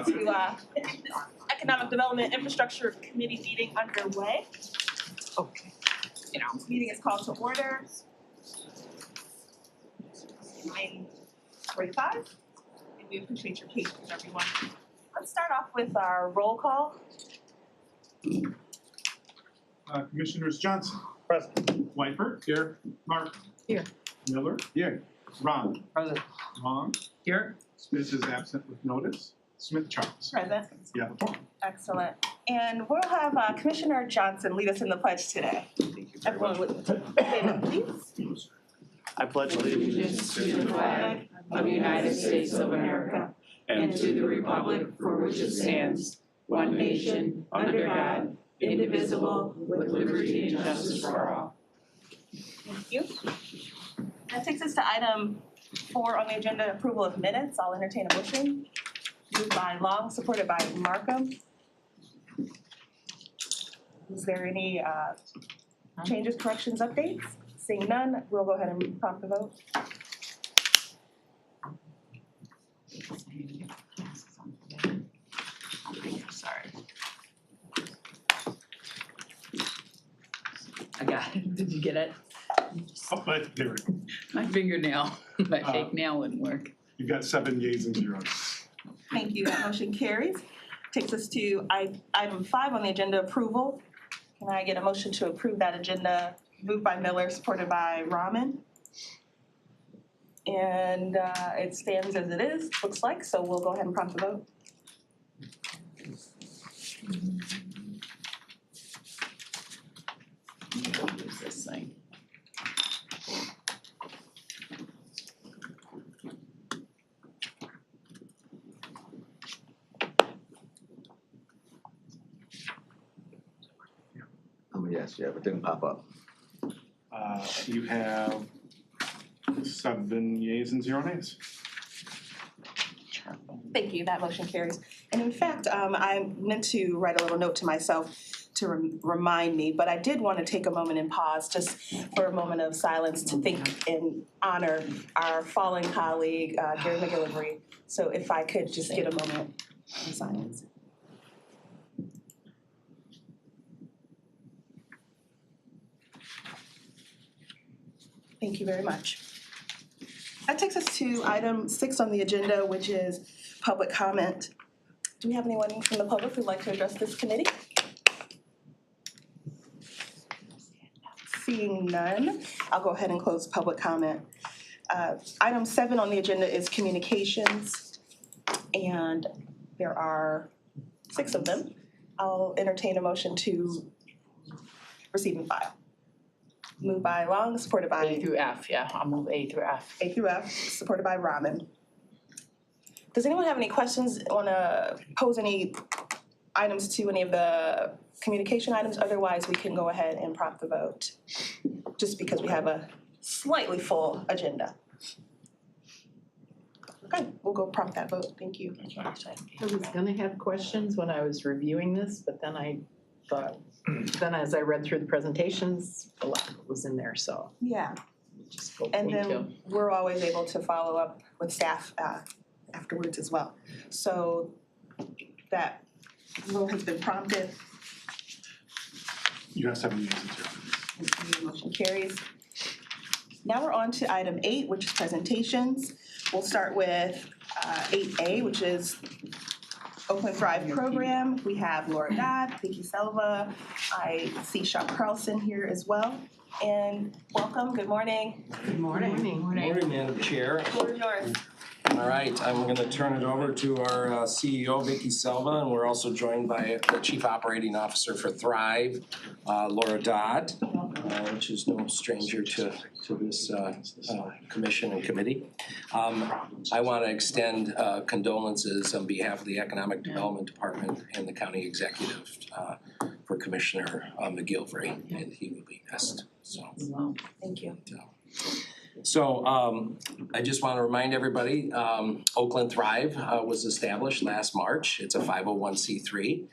to Economic Development Infrastructure Committee meeting underway. Okay. You know. This meeting is called to order. 9:45, and we appreciate your patience, everyone. Let's start off with our roll call. Commissioners Johnson. Present. Whiteford. Here. Mark. Here. Miller. Here. Ron. Present. Long. Here. Smith is absent with notice. Smith Charles. Present. You have the floor. Excellent. And we'll have Commissioner Johnson lead us in the pledge today. Thank you very Everyone much. would stand, please. I pledge allegiance to the flag of the United States of America and to the republic for which it stands, one nation, under God, indivisible, with liberty and justice for all. Thank you. That takes us to item 4 on the agenda, approval of minutes. I'll entertain a motion. Moved by Long, supported by Markham. Is there any changes, corrections, updates? Seeing none, we'll go ahead and prompt the vote. Sorry. I got it. Did you get it? Oh, but there we go. My fingernail, my fake nail wouldn't work. You've got 7 yeas and 0 nays. Thank you, that motion carries. Takes us to item 5 on the agenda, approval. Can I get a motion to approve that agenda? Moved by Miller, supported by Rahman. And it stands as it is, looks like, so we'll go ahead and prompt the vote. Use this thing. Oh, yes, yeah, but didn't pop up. You have 7 yeas and 0 nays. Thank you, that motion carries. And in fact, I meant to write a little note to myself to remind me, but I did want to take a moment and pause just for a moment of silence to think and honor our fallen colleague, Gary McGillivray. So if I could just get a moment of silence. Thank you very much. That takes us to item 6 on the agenda, which is public comment. Do we have anyone from the public who'd like to address this committee? Seeing none, I'll go ahead and close public comment. Item 7 on the agenda is communications, and there are 6 of them. I'll entertain a motion to receive and file. Moved by Long, supported by A through F, yeah, I'll move A through F. A through F, supported by Rahman. Does anyone have any questions, want to pose any items to any of the communication items? Otherwise, we can go ahead and prompt the vote, just because we have a slightly full agenda. Okay, we'll go prompt that vote. Thank you. I was gonna have questions when I was reviewing this, but then I thought, then as I read through the presentations, a lot was in there, so Yeah, just go. and Me too. then we're always able to follow up with staff afterwards as well. So that vote has been prompted. You have 7 yeas and 0 nays. And the motion carries. Now we're on to item 8, which is presentations. We'll start with 8A, which is Oakland Thrive Program. We have Laura Dodd, Vicky Selva. I see Sean Carlson here as well. And welcome, good morning. Good morning. Morning, Madam Chair. Floor is yours. All right, I'm going to turn it over to our CEO, Vicky Selva, and we're also joined by the Chief Operating Officer for Thrive, Laura Dodd, which is no stranger to this commission and committee. I want to extend condolences on behalf of the Economic Development Department and the County Executive for Commissioner McGillivray, and he will be missed. So. Thank you. So I just want to remind everybody, Oakland Thrive was established last March. It's a 501c3.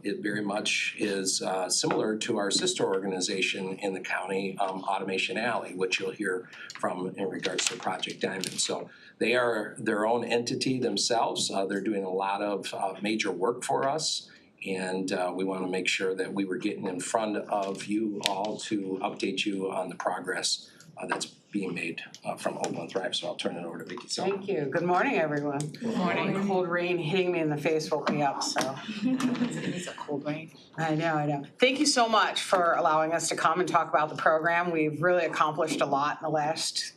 It very much is similar to our sister organization in the county, Automation Alley, which you'll hear from in regards to Project Diamond. So They are their own entity themselves. They're doing a lot of major work for us. And we want to make sure that we were getting in front of you all to update you on the progress that's being made from Oakland Thrive. So I'll turn it over to Vicki. Thank you. Good morning, everyone. Good morning. Cold rain hitting me in the face woke me up, so. It's a cold rain. I know. Thank you so much for allowing us to come and talk about the program. We've really accomplished a lot in the last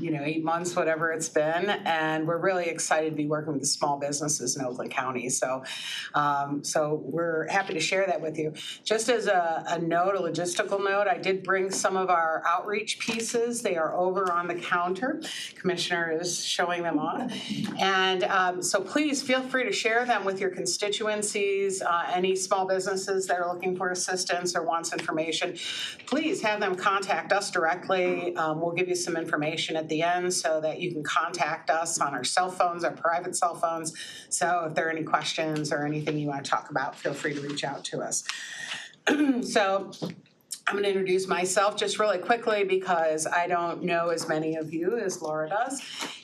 8 months, whatever it's been, and we're really excited to be working with the small businesses in Oakland County. So we're happy to share that with you. Just as a note, a logistical note, I did bring some of our outreach pieces. They are over on the counter. Commissioner is showing them off. And so please feel free to share them with your constituencies, any small businesses that are looking for assistance or wants information. Please have them contact us directly. We'll give you some information at the end so that you can contact us on our cell phones, our private cell phones. So if there are any questions or anything you want to talk about, feel free to reach out to us. So I'm going to introduce myself just really quickly because I don't know as many of you as Laura does.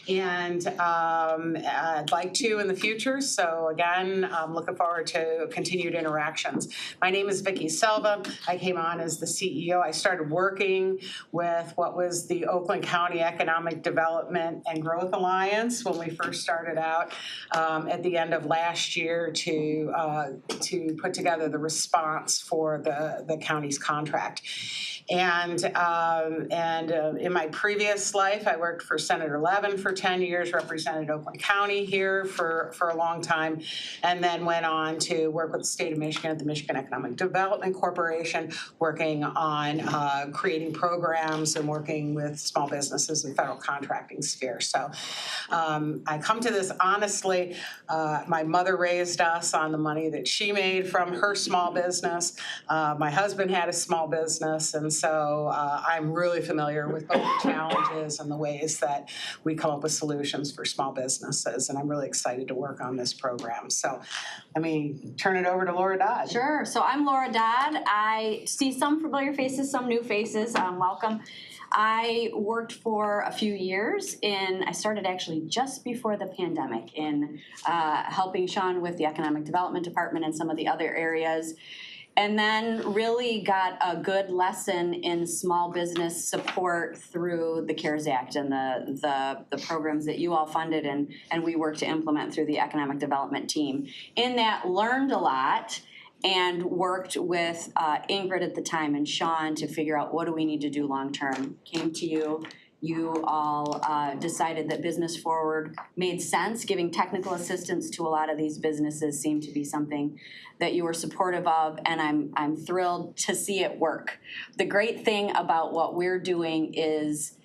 And I'd like to in the future. So again, I'm looking forward to continued interactions. My name is Vicki Selva. I came on as the CEO. I started working with what was the Oakland County Economic Development and Growth Alliance when we first started out at the end of last year to put together the response for the county's contract. And in my previous life, I worked for Senator Levin for 10 years, represented Oakland County here for a long time, and then went on to work with the state of Michigan at the Michigan Economic Development Corporation, working on creating programs and working with small businesses in federal contracting sphere. So I come to this honestly. My mother raised us on the money that she made from her small business. My husband had a small business, and so I'm really familiar with both the challenges and the ways that we come up with solutions for small businesses, and I'm really excited to work on this program. So let me turn it over to Laura Dodd. Sure. So I'm Laura Dodd. I see some familiar faces, some new faces. Welcome. I worked for a few years I started actually just before the pandemic in helping Sean with the Economic Development Department and some of the other areas. And then really got a good lesson in small business support through the CARES Act and the programs that you all funded and we worked to implement through the economic development team. In that, learned a lot and worked with Ingrid at the time and Sean to figure out what do we need to do long term. Came to you. You all decided that Business Forward made sense. Giving technical assistance to a lot of these businesses seemed to be something that you were supportive of, and I'm thrilled to see it work. The great thing about what we're doing is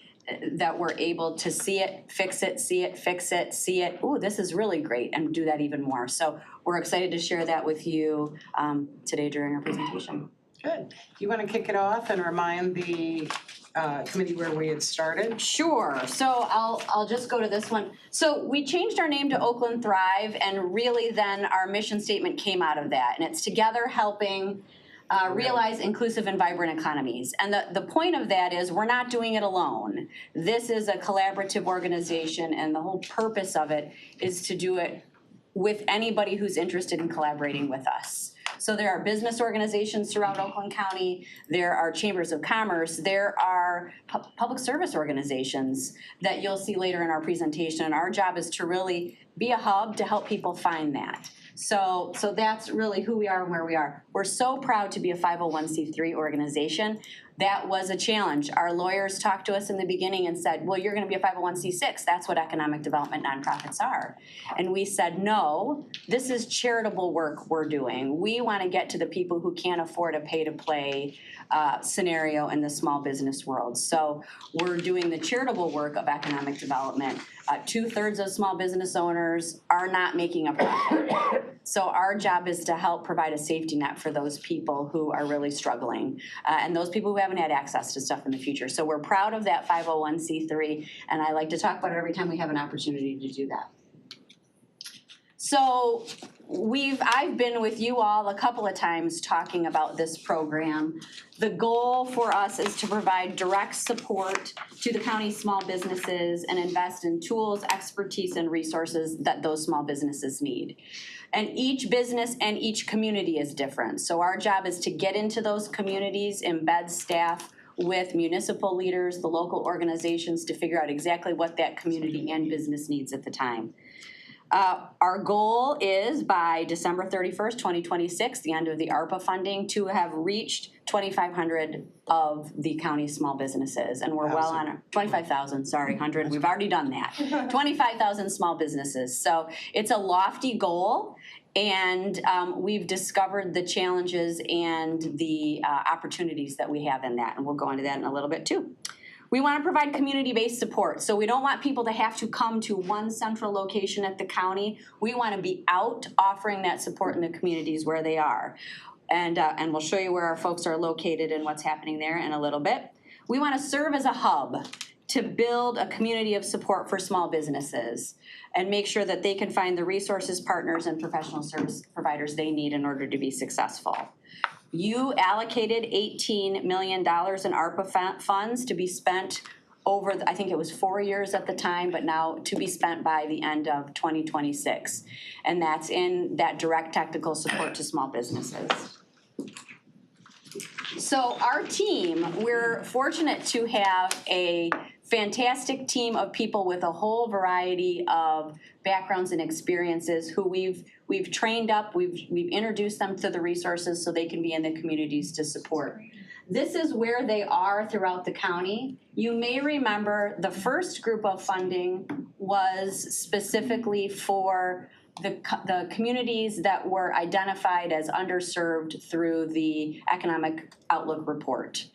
that we're able to see it, fix it, see it, fix it, see it. Ooh, this is really great, and do that even more. So we're excited to share that with you today during our presentation. Good. You want to kick it off and remind the committee where we had started? Sure. So I'll just go to this one. So we changed our name to Oakland Thrive, and really then our mission statement came out of that, and it's together helping realize inclusive and vibrant economies. And the point of that is we're not doing it alone. This is a collaborative organization, and the whole purpose of it is to do it with anybody who's interested in collaborating with us. So there are business organizations throughout Oakland County, there are chambers of commerce, there are public service organizations that you'll see later in our presentation. And our job is to really be a hub to help people find that. So that's really who we are and where we are. We're so proud to be a 501c3 organization. That was a challenge. Our lawyers talked to us in the beginning and said, well, you're going to be a 501c6. That's what economic development nonprofits are. And we said, no, this is charitable work we're doing. We want to get to the people who can't afford a pay-to-play scenario in the small business world. So we're doing the charitable work of economic development. 2/3 of small business owners are not making a profit. So our job is to help provide a safety net for those people who are really struggling and those people who haven't had access to stuff in the future. So we're proud of that 501c3, and I like to talk about it every time we have an opportunity to do that. So I've been with you all a couple of times talking about this program. The goal for us is to provide direct support to the county's small businesses and invest in tools, expertise, and resources that those small businesses need. And each business and each community is different. So our job is to get into those communities, embed staff with municipal leaders, the local organizations, to figure out exactly what that community and business needs at the time. Our goal is by December 31st, 2026, the end of the ARPA funding, to have reached 2,500 of the county's small businesses. And we're well on our, 25,000, sorry, 100, we've already done that. 25,000 small businesses. So it's a lofty goal. And we've discovered the challenges and the opportunities that we have in that. And we'll go into that in a little bit too. We want to provide community-based support. So we don't want people to have to come to one central location at the county. We want to be out offering that support in the communities where they are. And we'll show you where our folks are located and what's happening there in a little bit. We want to serve as a hub to build a community of support for small businesses and make sure that they can find the resources, partners, and professional service providers they need in order to be successful. You allocated $18 million in ARPA funds to be spent over, I think it was 4 years at the time, but now to be spent by the end of 2026. And that's in that direct technical support to small businesses. So our team, we're fortunate to have a fantastic team of people with a whole variety of backgrounds and experiences who we've trained up, we've introduced them to the resources so they can be in the communities to support. This is where they are throughout the county. You may remember the first group of funding was specifically for the communities that were identified as underserved through the Economic Outlook report.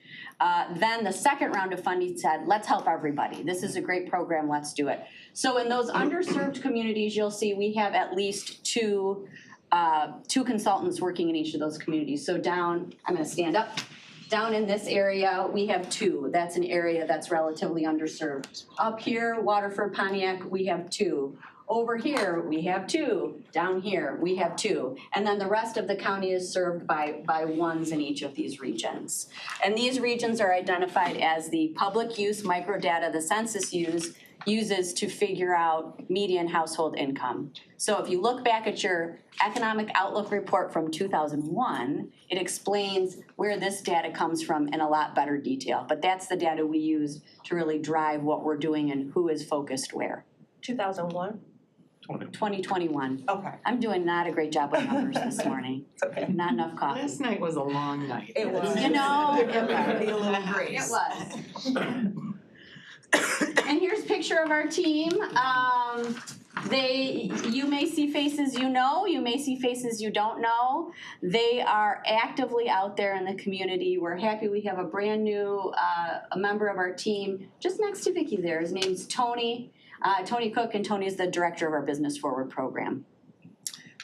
Then the second round of funding said, let's help everybody. This is a great program, let's do it. So in those underserved communities, you'll see we have at least two consultants working in each of those communities. So down, I'm gonna stand up. Down in this area, we have two. That's an area that's relatively underserved. Up here, Waterford, Pontiac, we have two. Over here, we have two. Down here, we have two. And then the rest of the county is served by ones in each of these regions. And these regions are identified as the public use microdata the census uses to figure out median household income. So if you look back at your Economic Outlook report from 2001, it explains where this data comes from in a lot better detail. But that's the data we use to really drive what we're doing and who is focused where. 2001? 2021. Okay. I'm doing not a great job with numbers this morning. It's okay. Not enough coffee. Last night was a long night. It was. You know, Give everybody a little it grace. was. And here's a picture of our team. You may see faces you know, you may see faces you don't know. They are actively out there in the community. We're happy we have a brand new a member of our team just next to Vicki there. His name's Tony. Tony Cook, and Tony is the director of our Business Forward program.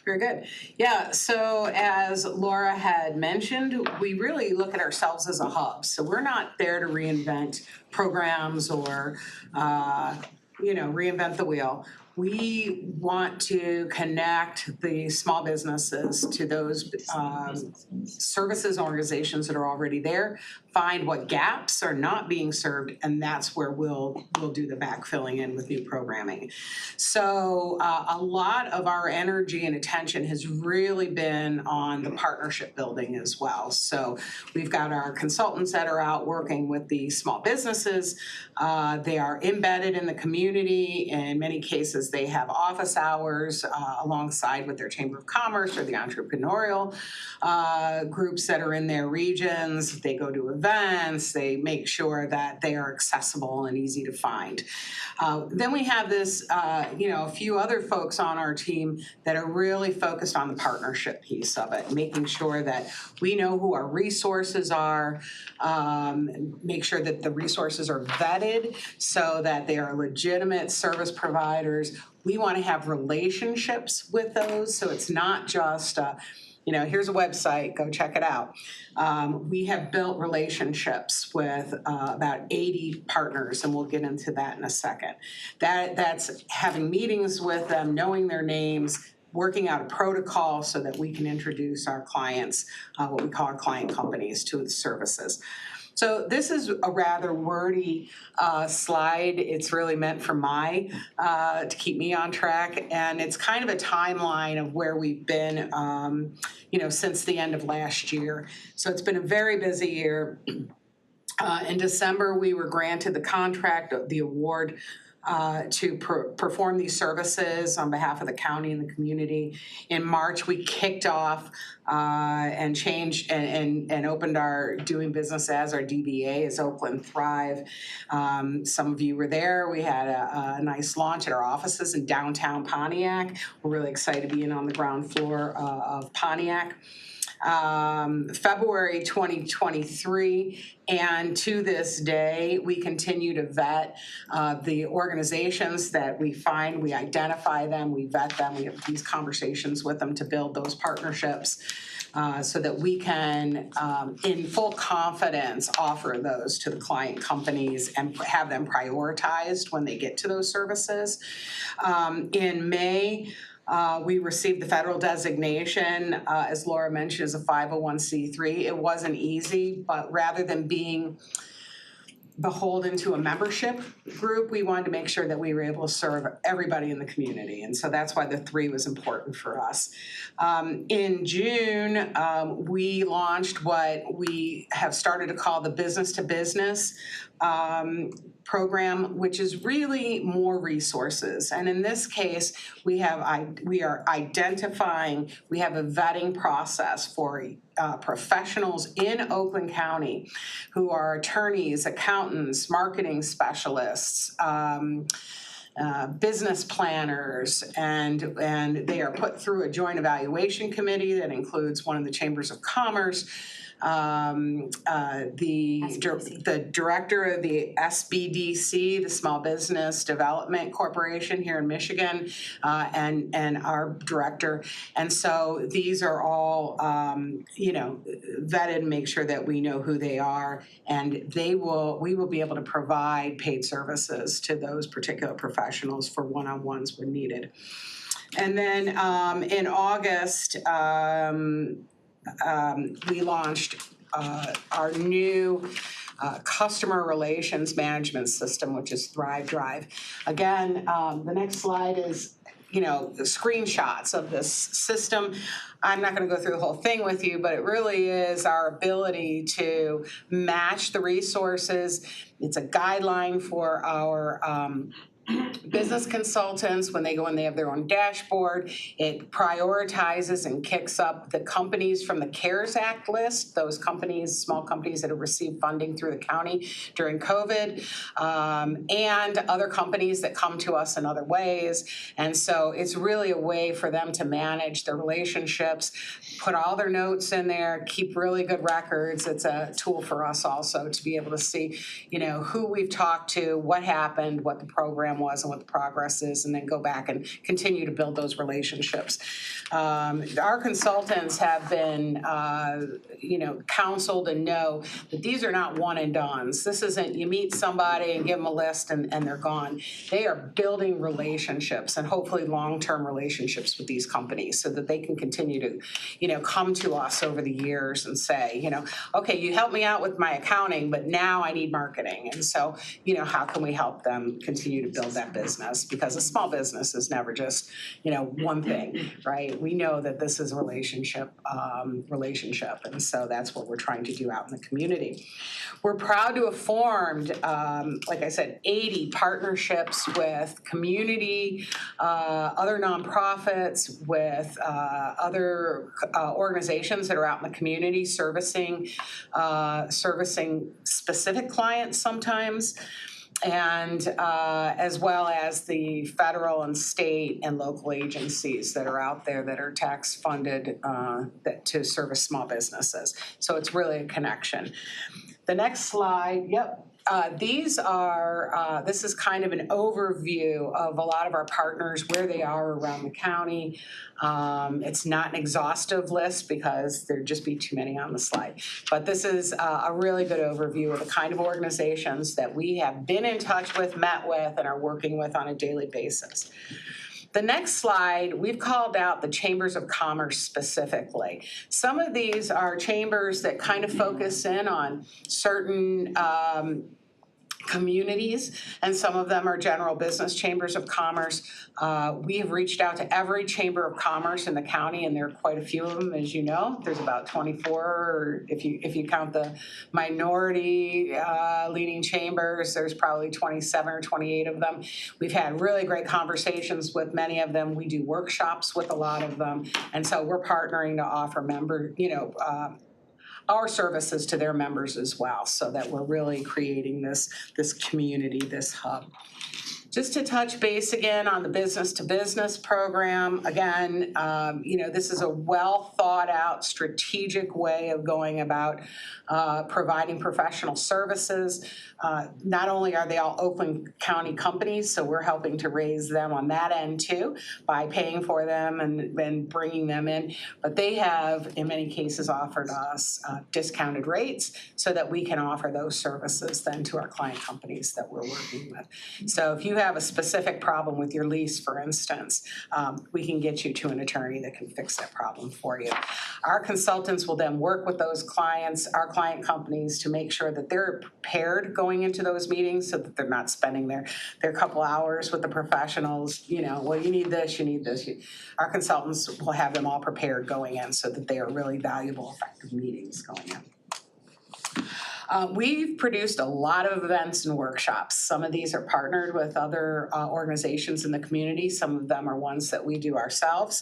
Very good. Yeah, so as Laura had mentioned, we really look at ourselves as a hub. So we're not there to reinvent programs or, reinvent the wheel. We want to connect the small businesses to those services and organizations that are already there, find what gaps are not being served, and that's where we'll do the backfilling in with new programming. So a lot of our energy and attention has really been on the partnership building as well. So we've got our consultants that are out working with the small businesses. They are embedded in the community. In many cases, they have office hours alongside with their Chamber of Commerce or the entrepreneurial groups that are in their regions. They go to events, they make sure that they are accessible and easy to find. Then we have this, a few other folks on our team that are really focused on the partnership piece of it, making sure that we know who our resources are, make sure that the resources are vetted so that they are legitimate service providers. We want to have relationships with those, so it's not just here's a website, go check it out. We have built relationships with about 80 partners, and we'll get into that in a second. That's having meetings with them, knowing their names, working out a protocol so that we can introduce our clients, what we call our client companies, to the services. So this is a rather wordy slide. It's really meant for to keep me on track. And it's kind of a timeline of where we've been, since the end of last year. So it's been a very busy year. In December, we were granted the contract, the award to perform these services on behalf of the county and the community. In March, we kicked off and changed and opened our doing business as our DBA, as Oakland Thrive. Some of you were there. We had a nice launch at our offices in downtown Pontiac. We're really excited to be on the ground floor of Pontiac. February 2023, and to this day, we continue to vet the organizations that we find, we identify them, we vet them, we have these conversations with them to build those partnerships so that we can, in full confidence, offer those to the client companies and have them prioritized when they get to those services. In May, we received the federal designation, as Laura mentioned, as a 501c3. It wasn't easy, but rather than being beholden to a membership group, we wanted to make sure that we were able to serve everybody in the community. And so that's why the 3 was important for us. In June, we launched what we have started to call the business to business program, which is really more resources. And in this case, we are identifying, we have a vetting process for professionals in Oakland County who are attorneys, accountants, marketing specialists, business planners, and they are put through a joint evaluation committee that includes one of the chambers of commerce, the director of the SBDC, the Small Business Development Corporation here in Michigan, and our director. And so these are all, vetted and make sure that we know who they are, and we will be able to provide paid services to those particular professionals for one-on-ones when needed. And then in August, we launched our new customer relations management system, which is Thrive Drive. Again, the next slide is, the screenshots of this system. I'm not going to go through the whole thing with you, but it really is our ability to match the resources. It's a guideline for our business consultants when they go and they have their own dashboard. It prioritizes and kicks up the companies from the CARES Act list, those companies, small companies that have received funding through the county during COVID, and other companies that come to us in other ways. And so it's really a way for them to manage their relationships, put all their notes in there, keep really good records. It's a tool for us also to be able to see, who we've talked to, what happened, what the program was and what the progress is, and then go back and continue to build those relationships. Our consultants have been, counseled and know that these are not one and dones. This isn't you meet somebody and give them a list and they're gone. They are building relationships and hopefully long-term relationships with these companies so that they can continue to, come to us over the years and say, okay, you helped me out with my accounting, but now I need marketing. And so, how can we help them continue to build that business? Because a small business is never just, one thing, right? We know that this is a relationship. And so that's what we're trying to do out in the community. We're proud to have formed, like I said, 80 partnerships with community, other nonprofits, with other organizations that are out in the community servicing specific clients sometimes, and as well as the federal and state and local agencies that are out there that are tax funded to service small businesses. So it's really a connection. The next slide, this is kind of an overview of a lot of our partners, where they are around the county. It's not an exhaustive list because there'd just be too many on the slide. But this is a really good overview of the kind of organizations that we have been in touch with, met with, and are working with on a daily basis. The next slide, we've called out the chambers of commerce specifically. Some of these are chambers that kind of focus in on certain communities, and some of them are general business chambers of commerce. We have reached out to every chamber of commerce in the county, and there are quite a few of them, as you know. There's about 24, or if you count the minority leading chambers, there's probably 27 or 28 of them. We've had really great conversations with many of them. We do workshops with a lot of them, and so we're partnering to offer our services to their members as well, so that we're really creating this community, this hub. Just to touch base again on the business-to-business program, again, this is a well-thought-out strategic way of going about providing professional services. Not only are they all Oakland County companies, so we're helping to raise them on that end too by paying for them and bringing them in, but they have, in many cases, offered us discounted rates so that we can offer those services then to our client companies that we're working with. So if you have a specific problem with your lease, for instance, we can get you to an attorney that can fix that problem for you. Our consultants will then work with those clients, our client companies, to make sure that they're prepared going into those meetings so that they're not spending their couple hours with the professionals, well, you need this, you need this. Our consultants will have them all prepared going in so that they are really valuable, effective meetings going in. We've produced a lot of events and workshops. Some of these are partnered with other organizations in the community. Some of them are ones that we do ourselves.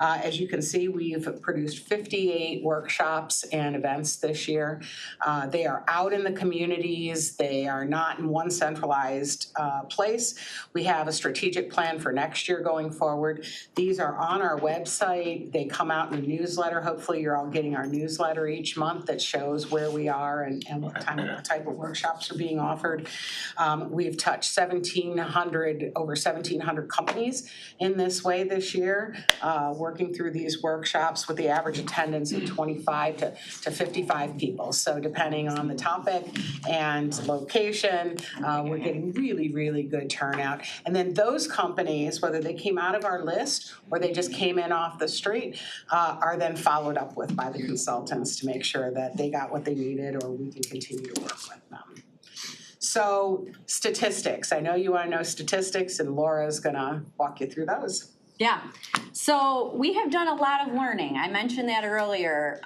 As you can see, we've produced 58 workshops and events this year. They are out in the communities. They are not in one centralized place. We have a strategic plan for next year going forward. These are on our website. They come out in a newsletter. Hopefully you're all getting our newsletter each month that shows where we are and what type of workshops are being offered. We've touched over 1,700 companies in this way this year, working through these workshops with the average attendance of 25 to 55 people. So depending on the topic and location, we're getting really, really good turnout. And then those companies, whether they came out of our list or they just came in off the street, are then followed up with by the consultants to make sure that they got what they needed or we can continue to work with them. So statistics, I know you want to know statistics, and Laura's gonna walk you through those. Yeah, so we have done a lot of learning. I mentioned that earlier.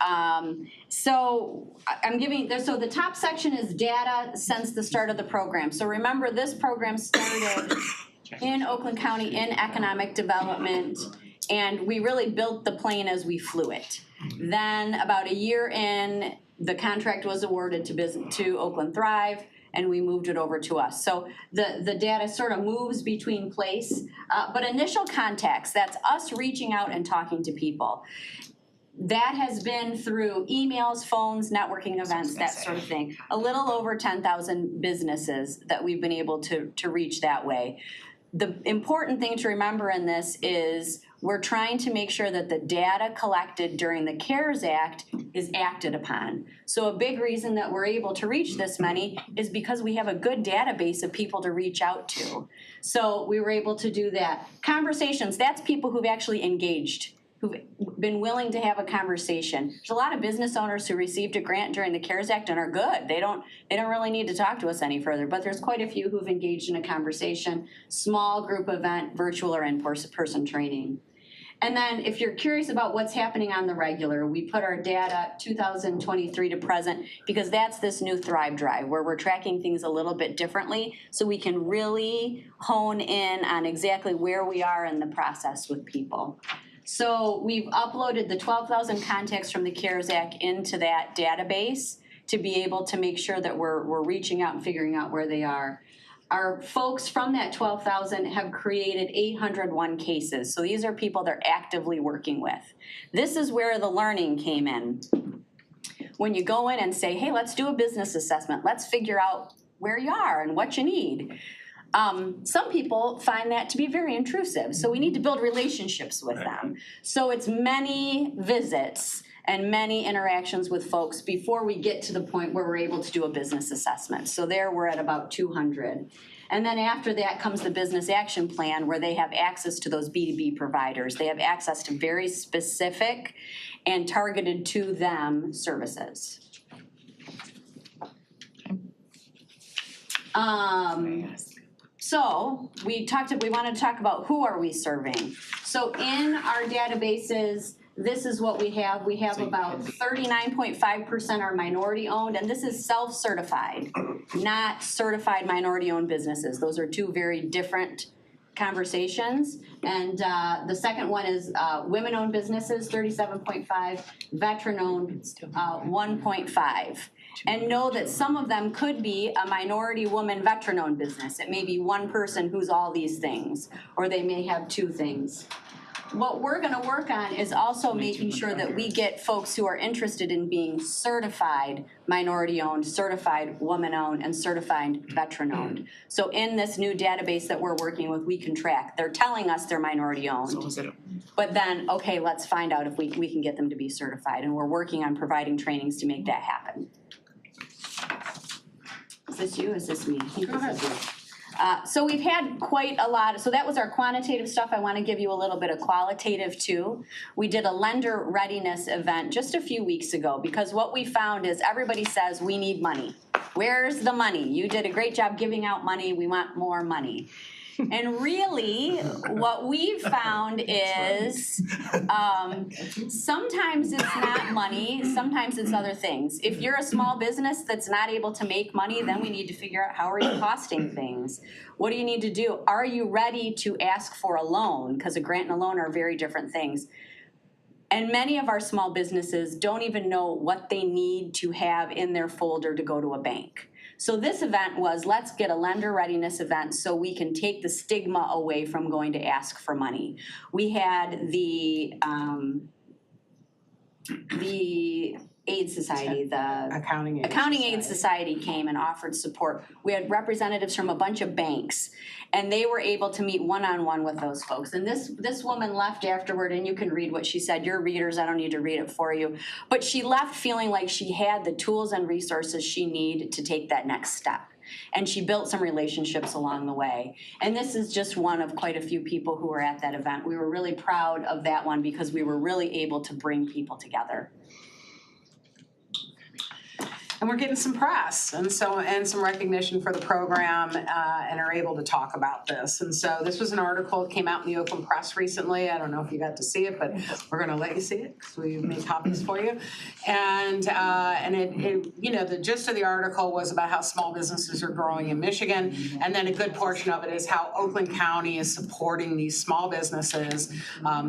So the top section is data since the start of the program. So remember, this program started in Oakland County in economic development, and we really built the plane as we flew it. Then about a year in, the contract was awarded to Oakland Thrive, and we moved it over to us. So the data sort of moves between place, but initial contacts, that's us reaching out and talking to people. That has been through emails, phones, networking events, that sort of thing. A little over 10,000 businesses that we've been able to reach that way. The important thing to remember in this is we're trying to make sure that the data collected during the CARES Act is acted upon. So a big reason that we're able to reach this many is because we have a good database of people to reach out to. So we were able to do that. Conversations, that's people who've actually engaged, who've been willing to have a conversation. There's a lot of business owners who received a grant during the CARES Act and are good. They don't really need to talk to us any further, but there's quite a few who've engaged in a conversation, small group event, virtual or in-person training. And then if you're curious about what's happening on the regular, we put our data 2023 to present because that's this new Thrive Drive where we're tracking things a little bit differently so we can really hone in on exactly where we are in the process with people. So we've uploaded the 12,000 contacts from the CARES Act into that database to be able to make sure that we're reaching out and figuring out where they are. Our folks from that 12,000 have created 801 cases. So these are people they're actively working with. This is where the learning came in. When you go in and say, hey, let's do a business assessment. Let's figure out where you are and what you need. Some people find that to be very intrusive. So we need to build relationships with them. So it's many visits and many interactions with folks before we get to the point where we're able to do a business assessment. So there we're at about 200. And then after that comes the business action plan where they have access to those B2B providers. They have access to very specific and targeted to them services. So we wanted to talk about who are we serving. So in our databases, this is what we have. We have about 39.5% are minority owned, and this is self-certified, not certified minority owned businesses. Those are two very different conversations. And the second one is women owned businesses, 37.5, veteran owned, 1.5. And know that some of them could be a minority woman veteran owned business. It may be one person who's all these things, or they may have two things. What we're gonna work on is also making sure that we get folks who are interested in being certified minority-owned, certified woman-owned, and certified veteran-owned. So in this new database that we're working with, we can track. They're telling us they're minority-owned. But then, okay, let's find out if we can get them to be certified. And we're working on providing trainings to make that happen. Is this you? Is this me? I think this is you. So we've had quite a lot, so that was our quantitative stuff. I want to give you a little bit of qualitative too. We did a lender readiness event just a few weeks ago because what we found is everybody says we need money. Where's the money? You did a great job giving out money. We want more money. And really, what we've found is sometimes it's not money, sometimes it's other things. If you're a small business that's not able to make money, then we need to figure out how are you costing things. What do you need to do? Are you ready to ask for a loan? Because a grant and a loan are very different things. And many of our small businesses don't even know what they need to have in their folder to go to a bank. So this event was, let's get a lender readiness event so we can take the stigma away from going to ask for money. We had the Aid Society, the Accounting Aid Society came and offered support. We had representatives from a bunch of banks, and they were able to meet one-on-one with those folks. And this woman left afterward, and you can read what she said. You're readers, I don't need to read it for you. But she left feeling like she had the tools and resources she needed to take that next step. And she built some relationships along the way. And this is just one of quite a few people who were at that event. We were really proud of that one because we were really able to bring people together. And we're getting some press and some recognition for the program and are able to talk about this. And so this was an article that came out in the Oakland Press recently. I don't know if you got to see it, but we're going to let you see it because we made copies for you. And it you know, the gist of the article was about how small businesses are growing in Michigan, and then a good portion of it is how Oakland County is supporting these small businesses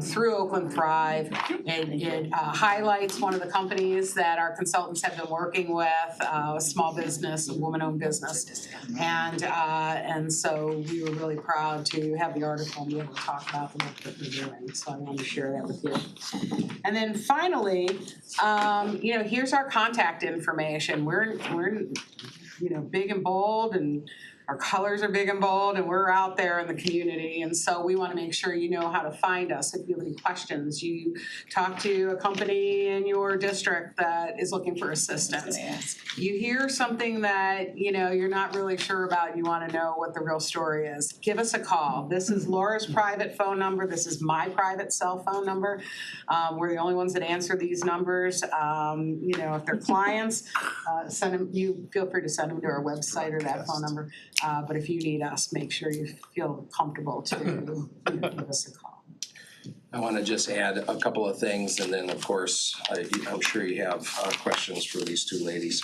through Oakland Thrive. It highlights one of the companies that our consultants have been working with. A small business, a woman-owned business, and so we were really proud to have the article and be able to talk about the work that we're doing. So I wanted to share that with you. And then finally, you know, here's our contact information. We're you know, big and bold, and our colors are big and bold, and we're out there in the community. And so we want to make sure you know how to find us. If you have any questions, you talk to a company in your district that is looking for assistance. You hear something that, you know, you're not really sure about and you want to know what the real story is, give us a call. This is Laura's private phone number. This is my private cell phone number. We're the only ones that answer these numbers. You know, if they're clients, send them, you feel free to send them to our website or that phone number. But if you need us, make sure you feel comfortable to give us a call. I want to just add a couple of things, and then, of course, I'm sure you have questions for these two ladies.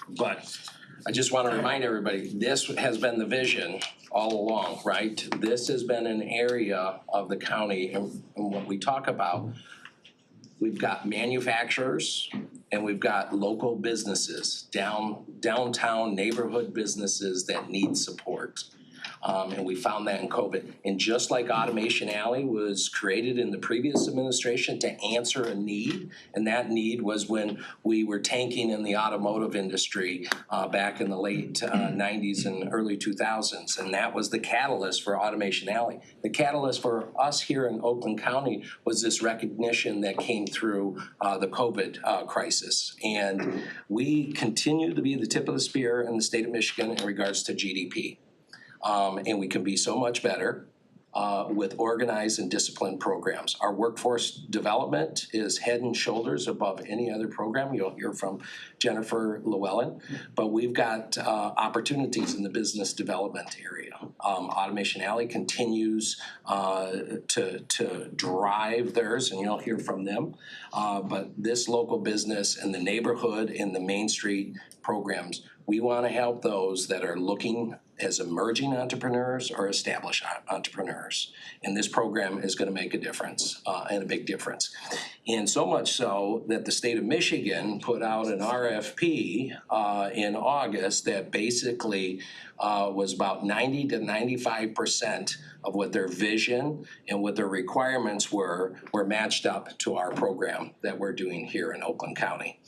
But I just want to remind everybody, this has been the vision all along, right? This has been an area of the county, and what we talk about, we've got manufacturers and we've got local businesses, downtown neighborhood businesses that need support. And we found that in COVID. And just like Automation Alley was created in the previous administration to answer a need, and that need was when we were tanking in the automotive industry back in the late 90s and early 2000s. And that was the catalyst for Automation Alley. The catalyst for us here in Oakland County was this recognition that came through the COVID crisis. And we continue to be the tip of the spear in the state of Michigan in regards to GDP. And we can be so much better with organized and disciplined programs. Our workforce development is head and shoulders above any other program. You'll hear from Jennifer Llewellyn, but we've got opportunities in the business development area. Automation Alley continues to drive theirs, and you'll hear from them. But this local business and the neighborhood and the Main Street programs, we want to help those that are looking as emerging entrepreneurs or established entrepreneurs. And this program is going to make a difference, and a big difference. And so much so that the state of Michigan put out an RFP in August that basically was about 90 to 95% of what their vision and what their requirements were matched up to our program that we're doing here in Oakland County.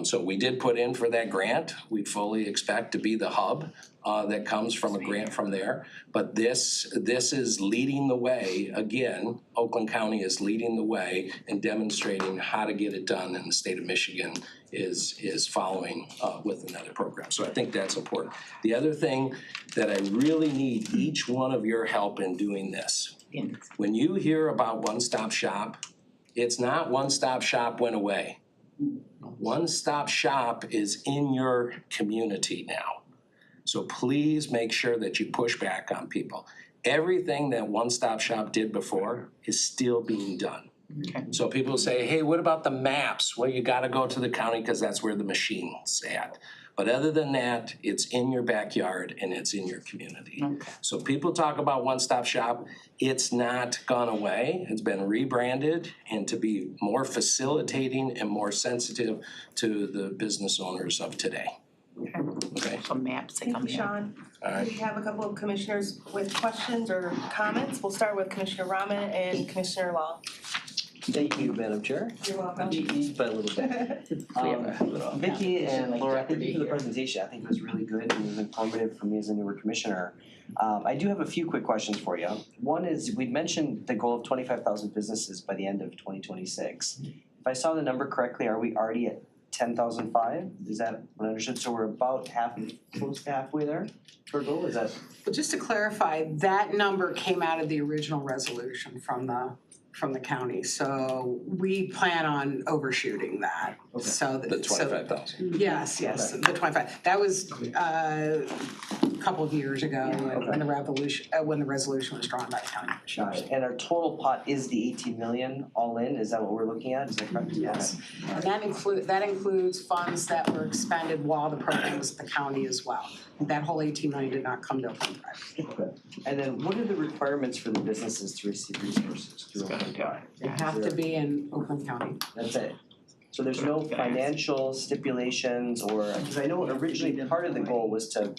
So we did put in for that grant. We fully expect to be the hub that comes from a grant from there. But this is leading the way. Again, Oakland County is leading the way in demonstrating how to get it done, and the state of Michigan is following with another program. So I think that's important. The other thing that I really need each one of your help in doing this. When you hear about One Stop Shop, it's not One Stop Shop went away. One Stop Shop is in your community now. So please make sure that you push back on people. Everything that One Stop Shop did before is still being done. Okay. So people say, hey, what about the maps? Well, you gotta go to the county because that's where the machine's at. But other than that, it's in your backyard and it's in your community. Okay. So people talk about One Stop Shop, it's not gone away. It's been rebranded and to be more facilitating and more sensitive to the business owners of today. Okay, Some maps that Thank come you, in. Sean. all right. We have a couple of commissioners with questions or comments. We'll start with Commissioner Rahman and Commissioner Law. Thank you, Madam Chair. You're welcome. Eased by a little bit. Vicky and Laura, thank you for the presentation. I think it was really good and it was informative for me as a newer commissioner. I do have a few quick questions for you. One is, we'd mentioned the goal of 25,000 businesses by the end of 2026. If I saw the number correctly, are we already at 10,005? Is that what I understood? So we're about close to halfway there to our goal, is that? But just to clarify, that number came out of the original resolution from the county, so we plan on overshooting that. Okay. So The 25,000. Yes, the 25. That was a couple of years ago when the resolution was drawn by the county commissioners. And our total pot is the 18 million all in, is that what we're looking at, is that correct? Yes, and that includes funds that were expended while the program was at the county as well. That whole 18 million did not come to Oakland Drive. Okay. And then what are the requirements for the businesses to receive resources through Oakland County? They have to be in Oakland County. That's it. So there's no financial stipulations or, because I know originally part of the goal was to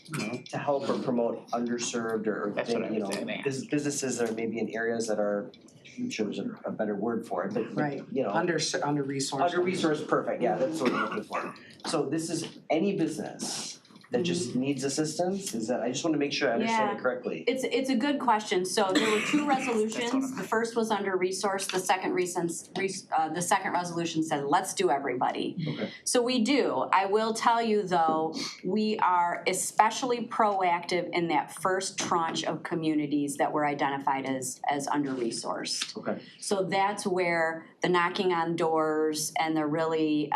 help or promote underserved or That's what I was gonna ask. businesses that are maybe in areas that are, I'm sure there's a better word for it, but Right. you know. Under-resourced. Under-resourced, perfect, yeah, that's what I'm looking for. So this is any business that just needs assistance, is that, I just want to make sure I understand Yeah. it correctly. It's a good question. So there were two resolutions. The first was under resource, the second resolution said, let's do everybody. Okay. So we do. I will tell you though, we are especially proactive in that first tranche of communities that were identified as under-resourced. Okay. So that's where the knocking on doors and the really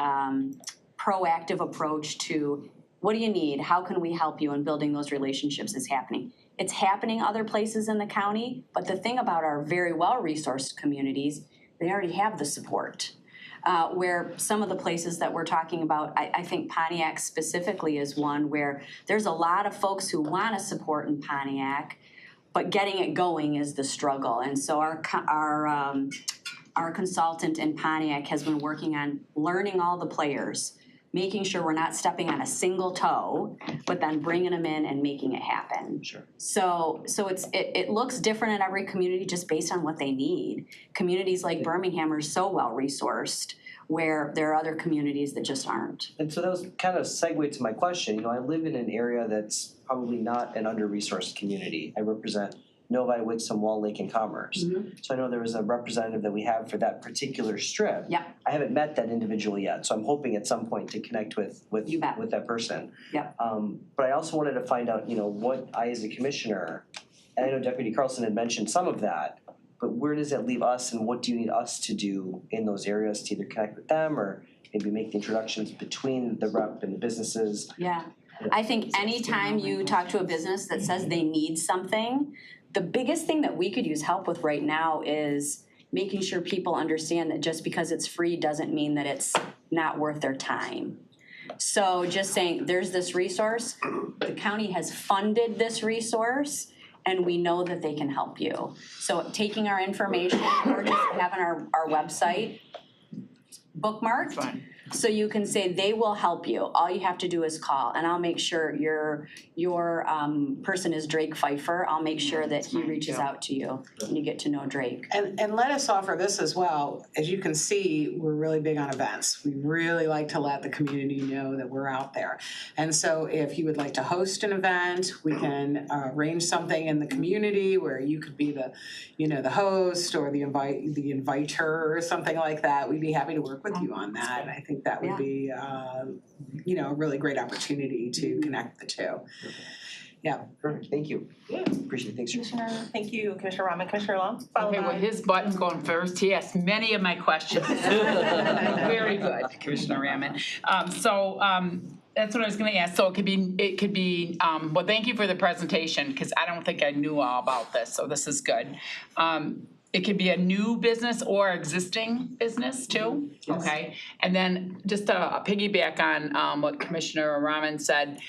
proactive approach to what do you need? How can we help you in building those relationships is happening. It's happening other places in the county, but the thing about our very well-resourced communities, they already have the support. Where some of the places that we're talking about, I think Pontiac specifically is one where there's a lot of folks who want to support in Pontiac, but getting it going is the struggle. And so our consultant in Pontiac has been working on learning all the players, making sure we're not stepping on a single toe, but then bringing them in and making it happen. Sure. So it looks different in every community just based on what they need. Communities like Birmingham are so well resourced, where there are other communities that just aren't. And so that was kind of segue to my question. You know, I live in an area that's probably not an under-resourced community. I represent Novi, Wixom, Wall Lake, and Commerce. So I know there was a representative that we have for that particular strip. Yeah. I haven't met that individual yet, so I'm hoping at some point to connect with You bet. with that person. Yeah. But I also wanted to find out, what I as a commissioner, and I know Deputy Carlson had mentioned some of that, but where does that leave us and what do you need us to do in those areas to either connect with them or maybe make the introductions between the rep and the businesses? Yeah, I think anytime you talk to a business that says they need something, the biggest thing that we could use help with right now is making sure people understand that just because it's free doesn't mean that it's not worth their time. So just saying, there's this resource, the county has funded this resource, and we know that they can help you. So taking our information or just having our website bookmarked, Fine. so you can say they will help you. All you have to do is call, and I'll make sure your person is Drake Pfeiffer. I'll make sure that he reaches out to you and you get to know Drake. And let us offer this as well. As you can see, we're really big on events. We really like to let the community know that we're out there. And so if you would like to host an event, we can arrange something in the community where you could be the host or the inviter or something like that. We'd be happy to work with you on that. And I think that would be a really great opportunity to connect the two. Yeah. Perfect, thank you. Yeah. Appreciate it, thanks. Commissioner, thank you, Commissioner Rahman, Commissioner Long, followed Okay, well, by. his button's going first. He asked many of my questions. Very good, Commissioner Raman. That's what I was gonna ask. So it could be, well, thank you for the presentation, because I don't think I knew all about this, so this is good. It could be a new business or existing business too? Yes. Okay, and then just a piggyback on what Commissioner Raman said.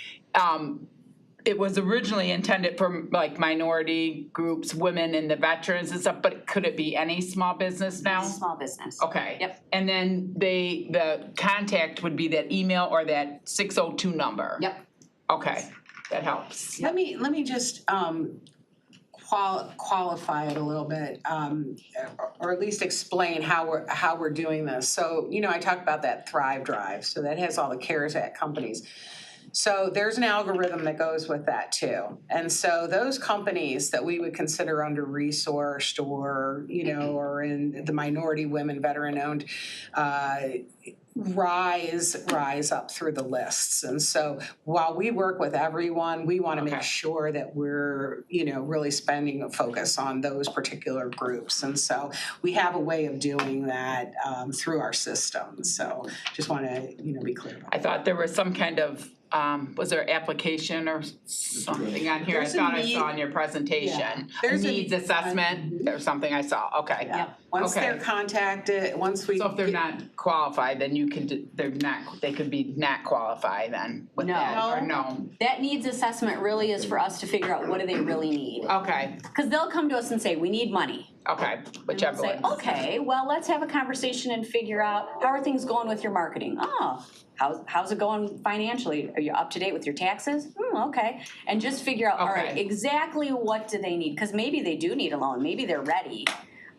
It was originally intended for like minority groups, women and the veterans and stuff, but could it be any small business now? Small business. Okay. Yep. And then the contact would be that email or that 602 number? Yep. Okay, that helps. Let me just qualify it a little bit, or at least explain how we're doing this. So, I talked about that Thrive Drive, so that has all the CARES Act companies. So there's an algorithm that goes with that too. And so those companies that we would consider under-resourced or, or in the minority women, veteran-owned, rise up through the lists. And so while we work with everyone, we want to make sure that we're, really spending a focus on those particular groups. And so we have a way of doing that through our system. So just want to, be clear about that. I thought there was some kind of, was there application or something on here? I There's a thought I need- saw in your presentation. Yeah. A There's a- needs assessment or something I saw, okay. Yeah. Once Okay. they're contacted, once we. So if they're not qualified, then they could be not qualified then with No. that, or no? That needs assessment really is for us to figure out what do they really need. Okay, Because they'll come to us and say, we need money. okay, And we'll whichever say, one. okay, well, let's have a conversation and figure out, how are things going with your marketing? Oh, how's it going financially? Are you up to date with your taxes? Okay. And just figure out, all right, Okay. exactly what do they need? Because maybe they do need a loan, maybe they're ready.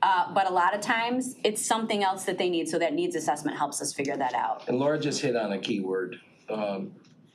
But a lot of times, it's something else that they need, so that needs assessment helps us figure that out. And Laura just hit on a key word.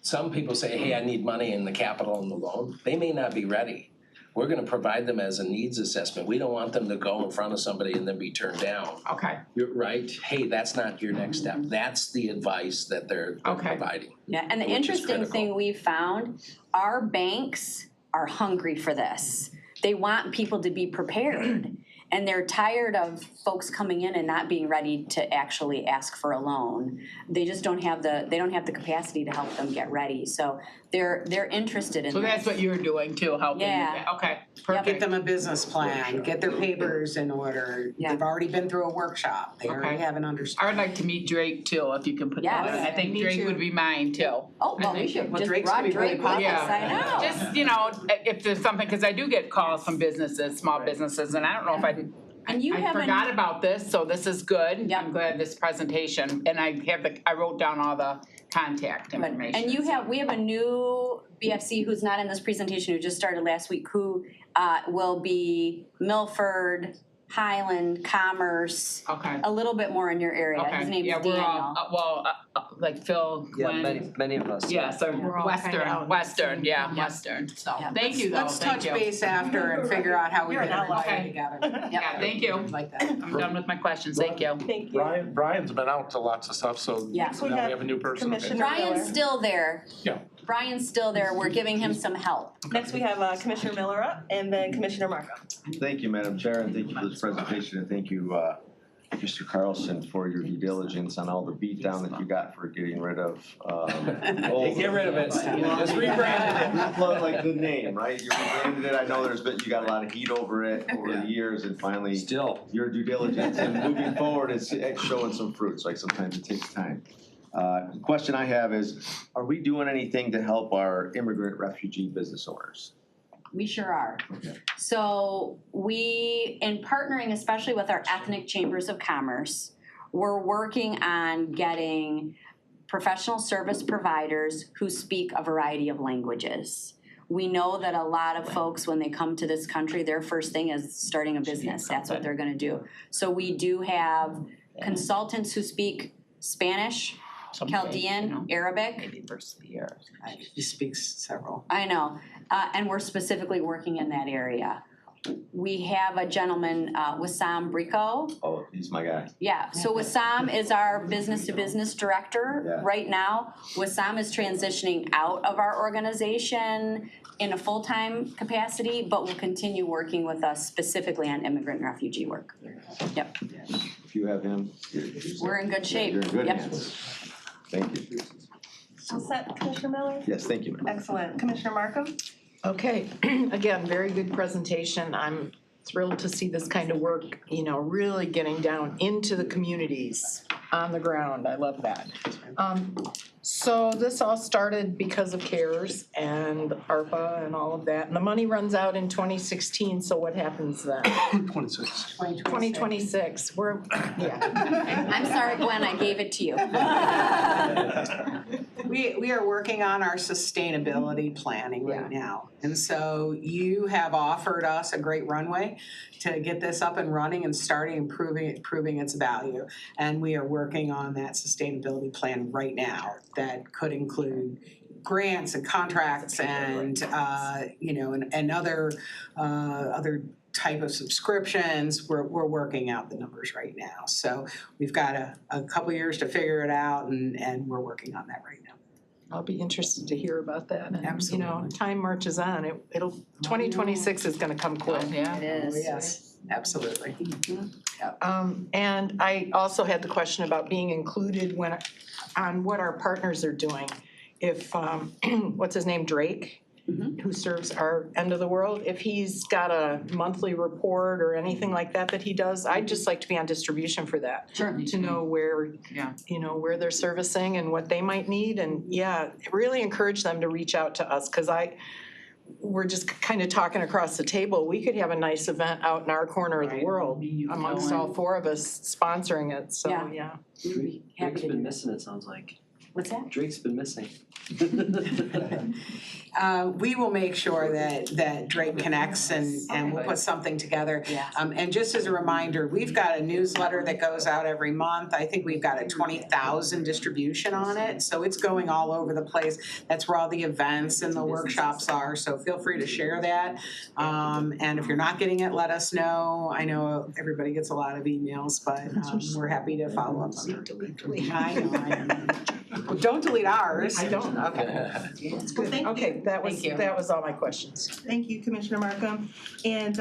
Some people say, hey, I need money in the capital and the loan. They may not be ready. We're gonna provide them as a needs assessment. We don't want them to go in front of somebody and then be turned down. Okay, You're right, hey, that's not your next step. That's the advice that they're Okay. providing. Yeah, and the Which is interesting critical. thing we found, our banks are hungry for this. They want people to be prepared. And they're tired of folks coming in and not being ready to actually ask for a loan. They just don't have the capacity to help them get ready. So they're interested in so this. that's what you're doing too, helping with Yeah. that, okay, Get perfect. them a business plan, get their papers in order. Yeah. They've already been through a workshop. They already Okay. have an I understanding. would like to meet Drake too, if you can put that Yes. in. I think Me Drake too. would be mine too. Oh, well, we think- should well, just Drake's brought gonna be really Drake with us, popular. I know. Just, if there's something, cause I do get calls from businesses, small businesses, and I don't know if And you I have forgot about this, so this is good. Yep. I'm glad this presentation, and I wrote down all the contact information. And we have a new BFC who's not in this presentation, who just started last week, who will be Milford, Highland, Commerce, Okay. a little bit more in your area. Okay. His name's Yeah, we're Daniel. all, like Phil, Yeah, Glenn. many of us. Yeah, so We're all kinda out Western, in the yeah, same- Western, so, Yeah. thank you though, Let's touch thank you. base after and figure out how we You're can an ally. everybody Okay. together. Yeah, thank you. Like that. I'm done with my questions, thank you. Thank you. Brian's been out to lots of stuff, so Yeah. Next we now we have have a new person. Commissioner Brian's Miller. still there. Yeah. Brian's still there. We're giving him some help. Next we have Commissioner Miller up and then Commissioner Markham. Thank you, Madam Chair, and thank you for this presentation, and thank you, Mr. Carlson, for your due diligence on all the beat down that you got for getting rid of, Get rid of it, Steve. Just rebrand it. Well, like the name, right? You rebranded it. I know you got a lot of heat over it over the years, and finally, Still. your due diligence and moving forward is showing some fruits, like sometimes it takes time. The question I have is, are we doing anything to help our immigrant refugee business owners? We sure are. Okay. So we, in partnering especially with our ethnic chambers of commerce, we're working on getting professional service providers who speak a variety of languages. We know that a lot of folks, when they come to this country, their first thing is starting a business. That's what they're gonna do. So we do have consultants who speak Spanish, Chaldean, Arabic. Maybe first of the year. He speaks several. I know, and we're specifically working in that area. We have a gentleman, Wissam Brico. Oh, he's my guy. Yeah, so Wissam is our business-to-business director Yeah. right now. Wissam is transitioning out of our organization in a full-time capacity, but will continue working with us specifically on immigrant and refugee work. Yep, If you have him, we're in good shape. you're in good Yep. hands. Thank you. All set, Commissioner Miller? Yes, thank you. Excellent. Commissioner Markham? Okay, again, very good presentation. I'm thrilled to see this kind of work, really getting down into the communities on the ground. I love that. So this all started because of CARES and ARPA and all of that. And the money runs out in 2016, so what happens then? 26. 2026, yeah. I'm sorry, Gwen, I gave it to you. We are working on our sustainability planning right now. And so you have offered us a great runway to get this up and running and starting and proving its value. And we are working on that sustainability plan right now that could include grants and contracts and and other type of subscriptions. We're working out the numbers right now. So we've got a couple years to figure it out and we're working on that right now. I'll be interested to hear about that. And, Absolutely. time marches on. 2026 is gonna come quick. Yeah. It is. Yes, absolutely. And I also had the question about being included on what our partners are doing. If, what's his name, Drake, who serves our end of the world, if he's got a monthly report or anything like that he does, I'd just like to be on distribution for that. Sure. To know where, Yeah. where they're servicing and what they might need, and really encourage them to reach out to us, cause we're just kind of talking across the table. We could have a nice event out in our corner of the world amongst all four of us sponsoring it, so, Yeah. yeah. Happy Drake's to do been that. missing, it sounds like. What's that? Drake's been missing. We will make sure that Drake connects and we'll put something together. Yeah. And just as a reminder, we've got a newsletter that goes out every month. I think we've got a 20,000 distribution on it, so it's going all over the place. That's where all the events and the workshops are, so feel free to share that. And if you're not getting it, let us know. I know everybody gets a lot of emails, but we're happy to follow up on it. I know. Well, don't delete ours. I don't. Okay. Well, thank you. Okay, that Thank was all my questions. Thank you, Commissioner Markham. And,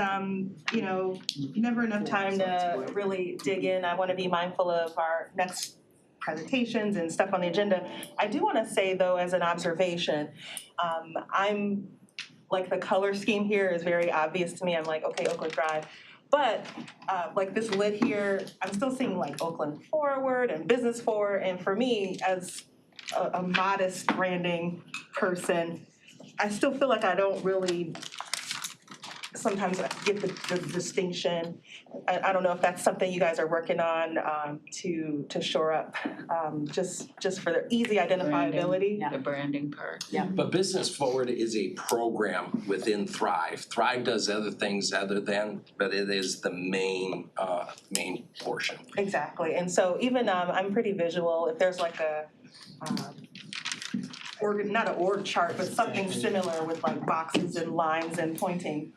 never enough time to really dig in. I want to be mindful of our next presentations and stuff on the agenda. I do want to say, though, as an observation, I'm, like, the color scheme here is very obvious to me. I'm like, okay, Oakland Drive. But like this lid here, I'm still seeing like Oakland Forward and Business Forward. And for me, as a modest branding person, I still feel like I don't really sometimes get the distinction. I don't know if that's something you guys are working on to shore up, just for the easy identifiability. Yeah. The branding part. But Business Forward is a program within Thrive. Thrive does other things other than, but it is the main portion. Exactly, and so even I'm pretty visual. If there's like a not an org chart, but something similar with like boxes and lines and pointing.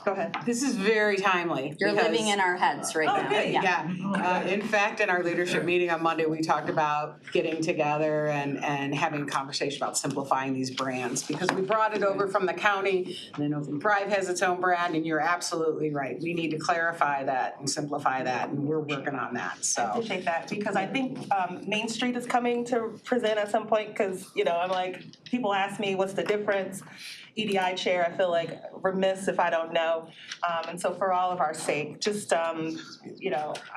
Go ahead. This is very timely. You're because- living in our heads right now. Oh, good, yeah. In fact, in our leadership meeting on Monday, we talked about getting together and having a conversation about simplifying these brands. Because we brought it over from the county, and then Oakland Thrive has its own brand, and you're absolutely right. We need to clarify that and simplify that, and we're working on that, I so. appreciate that, because I think Main Street is coming to present at some point, because, I'm like, people ask me, what's the difference? EDI chair, I feel like remiss if I don't know. And so for all of our sake, just, I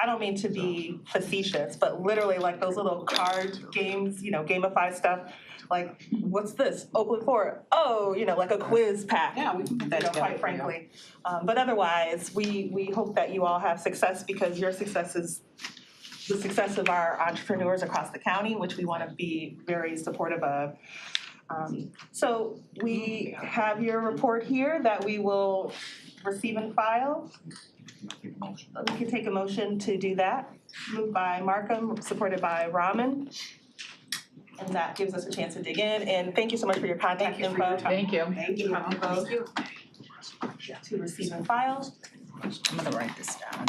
don't mean to be facetious, but literally like those little card games, gamify stuff, like, what's this? Oakland Forward, oh, like a quiz pack. Yeah, we can put that together. Quite frankly. But otherwise, we hope that you all have success, because your success is the success of our entrepreneurs across the county, which we want to be very supportive of. So we have your report here that we will receive and file. We can take a motion to do that. Moved by Markham, supported by Rahman. And that gives us a chance to dig in. And thank you so much for your contact Thank you for your info. time. Thank you. Thank you. Thank you. To receive and file. I'm gonna write this down.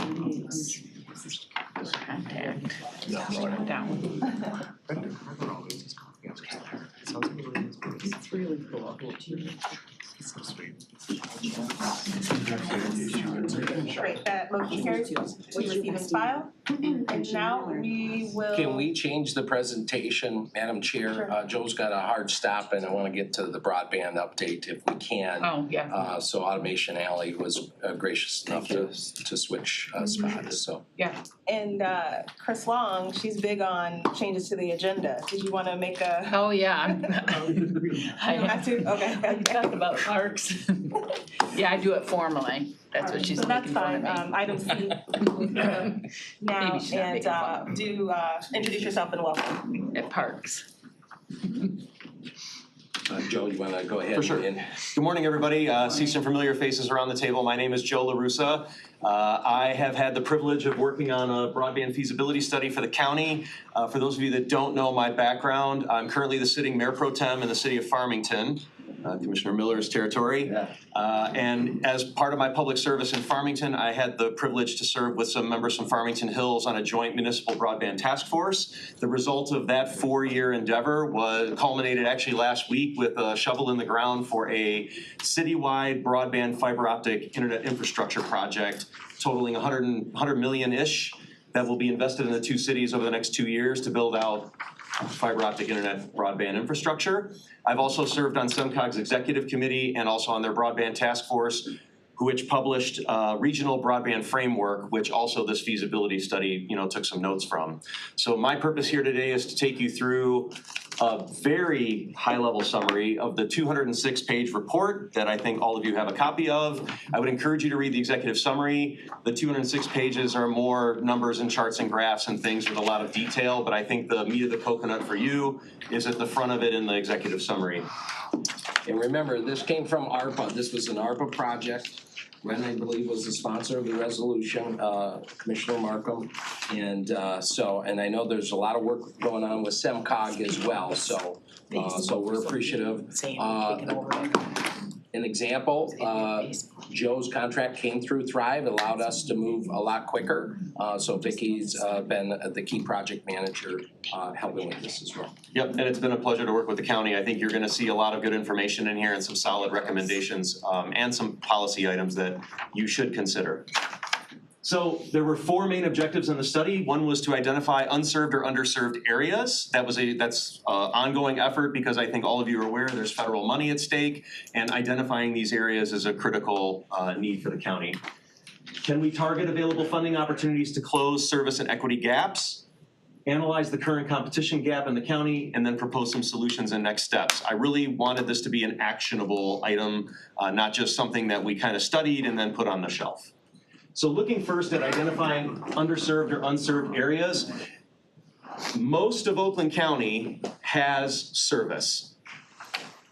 Contact. Write it down. It's really cool. Great, that motion carries. We receive and file. And now we will. Can we change the presentation, Madam Chair? Sure. Joe's got a hard stop and I want to get to the broadband update if we can. Oh, yeah. So Automation Alley was gracious enough to switch spots, so. And Chris Long, she's big on changes to the agenda. Did you want to make a? Oh, yeah. You don't have to? Okay. You talk about parks. Yeah, I do it formally. That's what she's So that's making fun of fine. me. Item C. Now, Maybe she's not making fun and do introduce yourself and welcome. At parks. Joe, you want to go ahead? For sure. and- Good morning, everybody. See some familiar faces around the table. My name is Joe LaRussa. I have had the privilege of working on a broadband feasibility study for the county. For those of you that don't know my background, I'm currently the sitting mayor pro tem in the city of Farmington, Commissioner Miller's territory. And as part of my public service in Farmington, I had the privilege to serve with some members from Farmington Hills on a joint municipal broadband task force. The result of that 4-year endeavor was culminated actually last week with a shovel in the ground for a citywide broadband fiber optic internet infrastructure project totaling 100 million-ish that will be invested in the two cities over the next 2 years to build out fiber optic internet broadband infrastructure. I've also served on SEMCOG's executive committee and also on their broadband task force, which published regional broadband framework, which also this feasibility study, took some notes from. So my purpose here today is to take you through a very high-level summary of the 206-page report that I think all of you have a copy of. I would encourage you to read the executive summary. The 206 pages are more numbers and charts and graphs and things with a lot of detail, but I think the meat of the coconut for you is at the front of it in the executive summary. And remember, this came from ARPA. This was an ARPA project. Ren, I believe, was the sponsor of the resolution, Commissioner Markham. And and I know there's a lot of work going on with SEMCOG as well, so we're appreciative. An example, Joe's contract came through Thrive, allowed us to move a lot quicker. So Vicky's been the key project manager helping with this as well. Yep, and it's been a pleasure to work with the county. I think you're gonna see a lot of good information in here and some solid recommendations and some policy items that you should consider. So there were 4 main objectives in the study. One was to identify unserved or underserved areas. That's an ongoing effort because I think all of you are aware there's federal money at stake, and identifying these areas is a critical need for the county. Can we target available funding opportunities to close service and equity gaps? analyze the current competition gap in the county, and then propose some solutions and next steps. I really wanted this to be an actionable item, not just something that we kind of studied and then put on the shelf. So looking first at identifying underserved or unserved areas, most of Oakland County has service.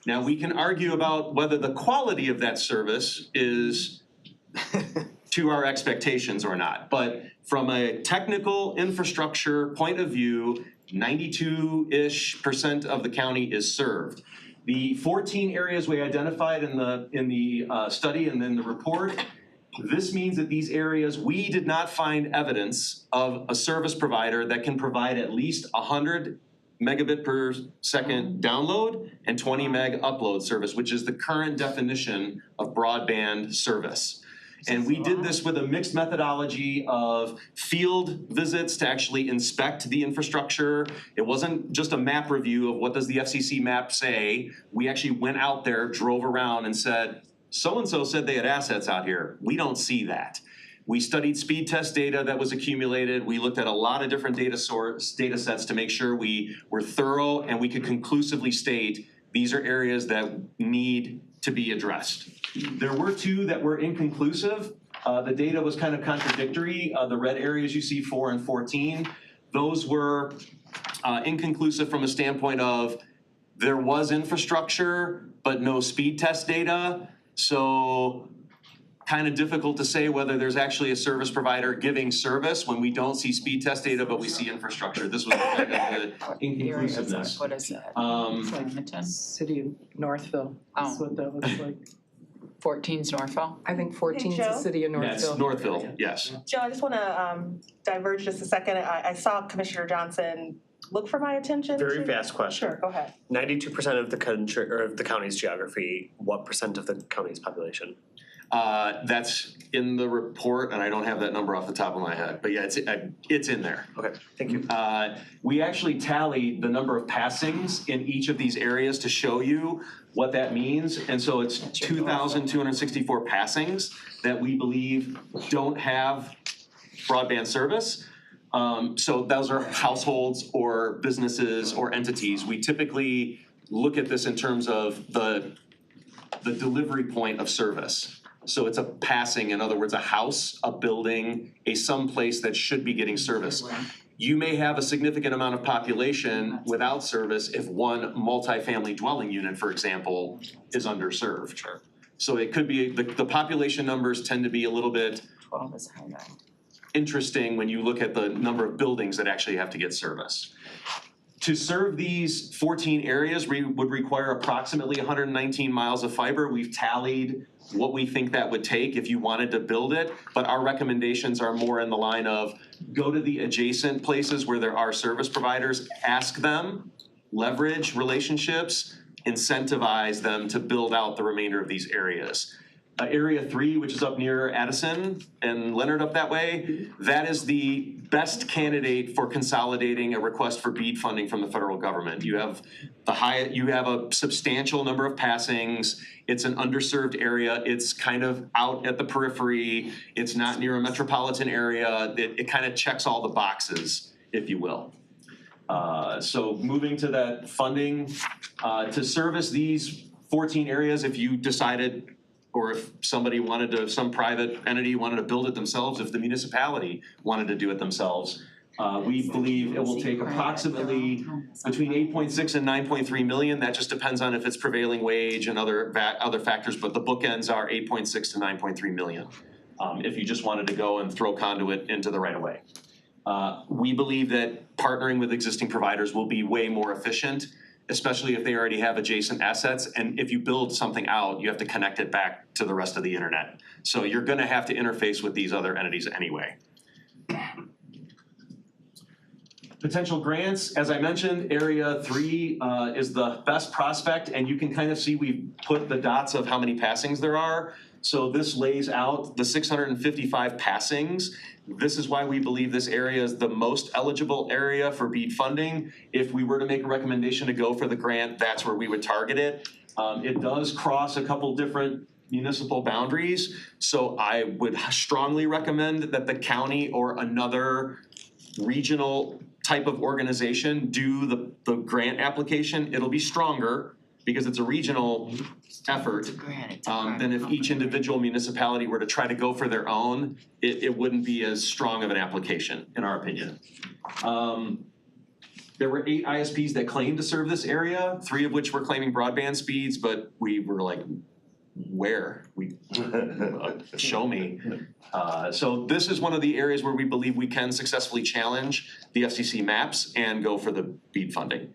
Now, we can argue about whether the quality of that service is to our expectations or not, but from a technical infrastructure point of view, 92-ish% of the county is served. The 14 areas we identified in the study and then the report, this means that these areas, we did not find evidence of a service provider that can provide at least 100 megabit per second download and 20 meg upload service, which is the current definition of broadband service. And we did this with a mixed methodology of field visits to actually inspect the infrastructure. It wasn't just a map review of what does the FCC map say. We actually went out there, drove around and said, so-and-so said they had assets out here. We don't see that. We studied speed test data that was accumulated. We looked at a lot of different data sets to make sure we were thorough and we could conclusively state these are areas that need to be addressed. There were two that were inconclusive. The data was kind of contradictory. The red areas you see 4 and 14, those were inconclusive from a standpoint of there was infrastructure, but no speed test data. So kind of difficult to say whether there's actually a service provider giving service when we don't see speed test data, but we see infrastructure. This was kind of the inconclusiveness. What is that? City of Northville, that's what that looks like. 14's Northville? I think 14 is the Joe? city of That's Northville. Northville, yes. Joe, I just want to diverge just a second. I saw Commissioner Johnson look for my attention. Very fast question. Sure, go ahead. 92% of the country, or of the county's geography, what percent of the county's population? That's in the report, and I don't have that number off the top of my head, but yeah, it's in there. Okay, thank you. We actually tallied the number of passings in each of these areas to show you what that means. And so it's 2,264 passings that we believe don't have broadband service. So those are households or businesses or entities. We typically look at this in terms of the delivery point of service. So it's a passing, in other words, a house, a building, some place that should be getting service. You may have a significant amount of population without service if one multifamily dwelling unit, for example, is underserved. Sure. So it could be, the population numbers tend to be a little bit 12 is highlighted. interesting when you look at the number of buildings that actually have to get service. To serve these 14 areas, we would require approximately 119 miles of fiber. We've tallied what we think that would take if you wanted to build it, but our recommendations are more in the line of go to the adjacent places where there are service providers, ask them, leverage relationships, incentivize them to build out the remainder of these areas. Area 3, which is up near Addison and Leonard up that way, that is the best candidate for consolidating a request for BEAD funding from the federal government. You have a substantial number of passings. It's an underserved area. It's kind of out at the periphery. It's not near a metropolitan area. It kind of checks all the boxes, if you will. So moving to that funding, to service these 14 areas, if you decided or if somebody wanted to, some private entity wanted to build it themselves, if the municipality wanted to do it themselves, we believe it will take approximately between 8.6 and 9.3 million. That just depends on if it's prevailing wage and other factors, but the bookends are 8.6 to 9.3 million. If you just wanted to go and throw conduit into the right of way. We believe that partnering with existing providers will be way more efficient, especially if they already have adjacent assets. And if you build something out, you have to connect it back to the rest of the internet. So you're gonna have to interface with these other entities anyway. Potential grants, as I mentioned, Area 3 is the best prospect, and you can kind of see we put the dots of how many passings there are. So this lays out the 655 passings. This is why we believe this area is the most eligible area for BEAD funding. If we were to make a recommendation to go for the grant, that's where we would target it. It does cross a couple different municipal boundaries, so I would strongly recommend that the county or another regional type of organization do the grant application, it'll be stronger because it's a regional effort. Than if each individual municipality were to try to go for their own, it wouldn't be as strong of an application, in our opinion. There were 8 ISPs that claimed to serve this area, 3 of which were claiming broadband speeds, but we were like, where? Show me. So this is one of the areas where we believe we can successfully challenge the FCC maps and go for the BEAD funding.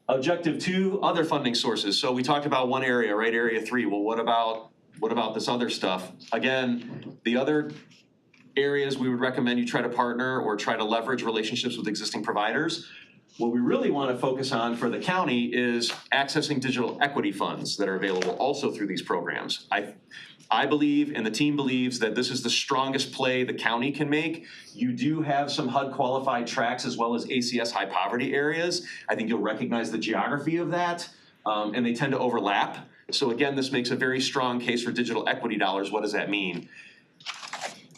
Objective 2, other funding sources. So we talked about one area, right? Area 3. Well, what about this other stuff? Again, the other areas we would recommend you try to partner or try to leverage relationships with existing providers. What we really want to focus on for the county is accessing digital equity funds that are available also through these programs. I believe, and the team believes, that this is the strongest play the county can make. You do have some HUD qualified tracks as well as ACS high poverty areas. I think you'll recognize the geography of that, and they tend to overlap. So again, this makes a very strong case for digital equity dollars. What does that mean?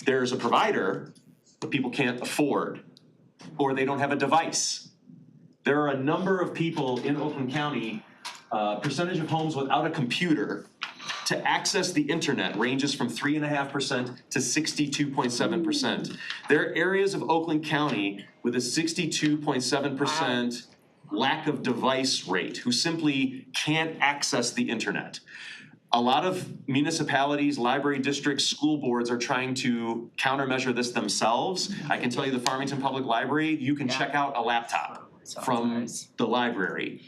There's a provider, but people can't afford, or they don't have a device. There are a number of people in Oakland County, percentage of homes without a computer to access the internet ranges from 3.5% to 62.7%. There are areas of Oakland County with a 62.7% lack of device rate who simply can't access the internet. A lot of municipalities, library districts, school boards are trying to countermeasure this themselves. I can tell you the Farmington Public Library, you can check out a laptop from the library.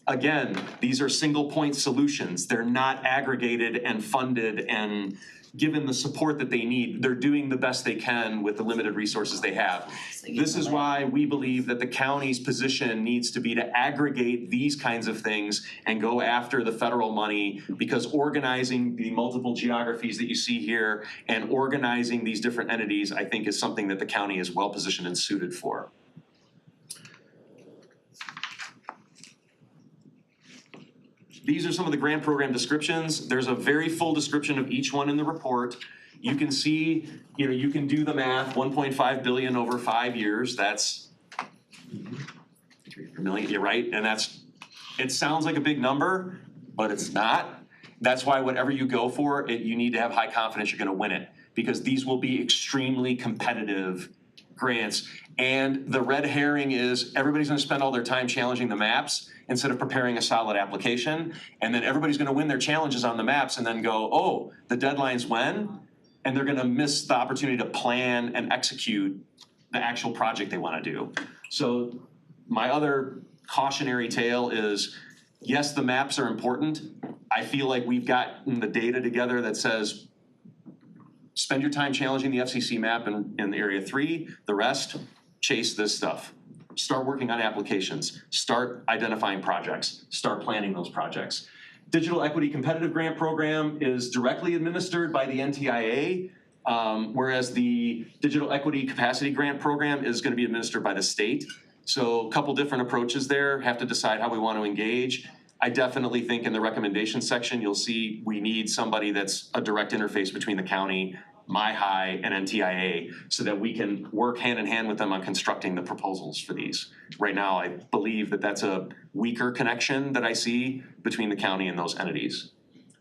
Again, these are single point solutions. They're not aggregated and funded and given the support that they need. They're doing the best they can with the limited resources they have. This is why we believe that the county's position needs to be to aggregate these kinds of things and go after the federal money, because organizing the multiple geographies that you see here and organizing these different entities, I think, is something that the county is well positioned and suited for. These are some of the grant program descriptions. There's a very full description of each one in the report. You can see, you can do the math, 1.5 billion over 5 years, that's $3 million, you're right, and it sounds like a big number, but it's not. That's why whatever you go for, you need to have high confidence you're gonna win it, because these will be extremely competitive grants. And the red herring is everybody's gonna spend all their time challenging the maps instead of preparing a solid application. And then everybody's gonna win their challenges on the maps and then go, oh, the deadline's when? And they're gonna miss the opportunity to plan and execute the actual project they wanna do. So my other cautionary tale is, yes, the maps are important. I feel like we've gotten the data together that says, spend your time challenging the FCC map in Area 3, the rest, chase this stuff. Start working on applications, start identifying projects, start planning those projects. Digital Equity Competitive Grant Program is directly administered by the NTIA, whereas the Digital Equity Capacity Grant Program is gonna be administered by the state. So a couple different approaches there, have to decide how we want to engage. I definitely think in the recommendation section, you'll see we need somebody that's a direct interface between the county, MyHigh, and NTIA, so that we can work hand in hand with them on constructing the proposals for these. Right now, I believe that that's a weaker connection that I see between the county and those entities.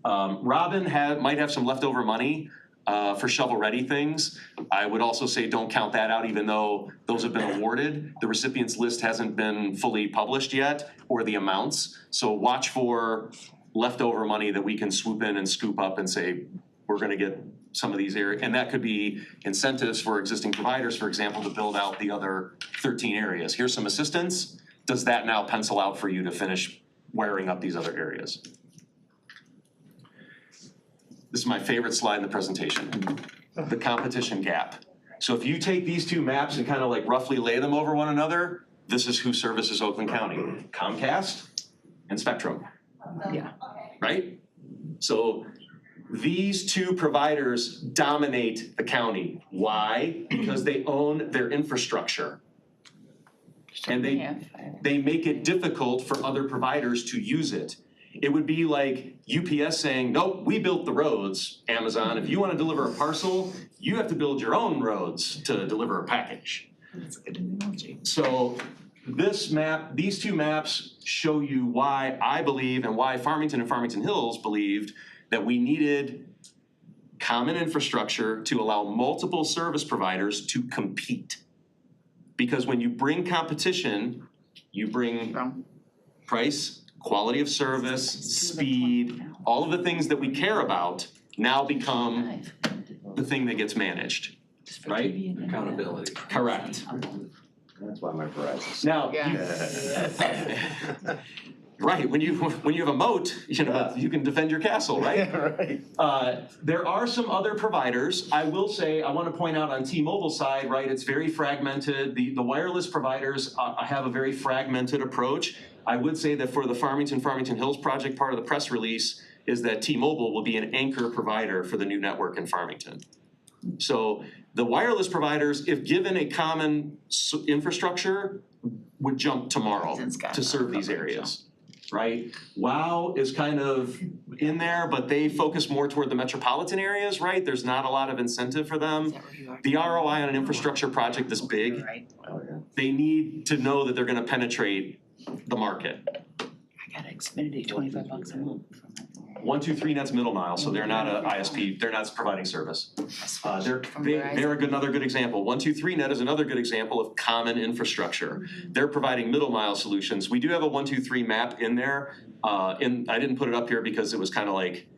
Robin might have some leftover money for shovel-ready things. I would also say don't count that out, even though those have been awarded. The recipients list hasn't been fully published yet, or the amounts. So watch for leftover money that we can swoop in and scoop up and say, we're gonna get some of these areas. And that could be incentives for existing providers, for example, to build out the other 13 areas. Here's some assistance. Does that now pencil out for you to finish wiring up these other areas? This is my favorite slide in the presentation, the competition gap. So if you take these two maps and kind of like roughly lay them over one another, this is who services Oakland County, Comcast and Spectrum. Yeah. Right? So these two providers dominate the county. Why? Because they own their infrastructure. And they make it difficult for other providers to use it. It would be like UPS saying, nope, we built the roads, Amazon. If you want to deliver a parcel, you have to build your own roads to deliver a package. That's a good analogy. So this map, these two maps show you why I believe and why Farmington and Farmington Hills believed that we needed common infrastructure to allow multiple service providers to compete. Because when you bring competition, you bring price, quality of service, speed, all of the things that we care about now become the thing that gets managed, right? Accountability. Correct. That's why my Verizon. Now, right, when you have a moat, you can defend your castle, right? Right. There are some other providers. I will say, I want to point out on T-Mobile side, right, it's very fragmented. The wireless providers have a very fragmented approach. I would say that for the Farmington Hills project, part of the press release is that T-Mobile will be an anchor provider for the new network in Farmington. So the wireless providers, if given a common infrastructure, would jump tomorrow to serve these areas, right? WOW is kind of in there, but they focus more toward the metropolitan areas, right? There's not a lot of incentive for them. The ROI on an infrastructure project this big, they need to know that they're gonna penetrate the market. I got Xfinity, $25 a month. 123 Net's middle mile, so they're not a ISP, they're not providing service. They're another good example. 123 Net is another good example of common infrastructure. They're providing middle mile solutions. We do have a 123 map in there. I didn't put it up here because it was kind of like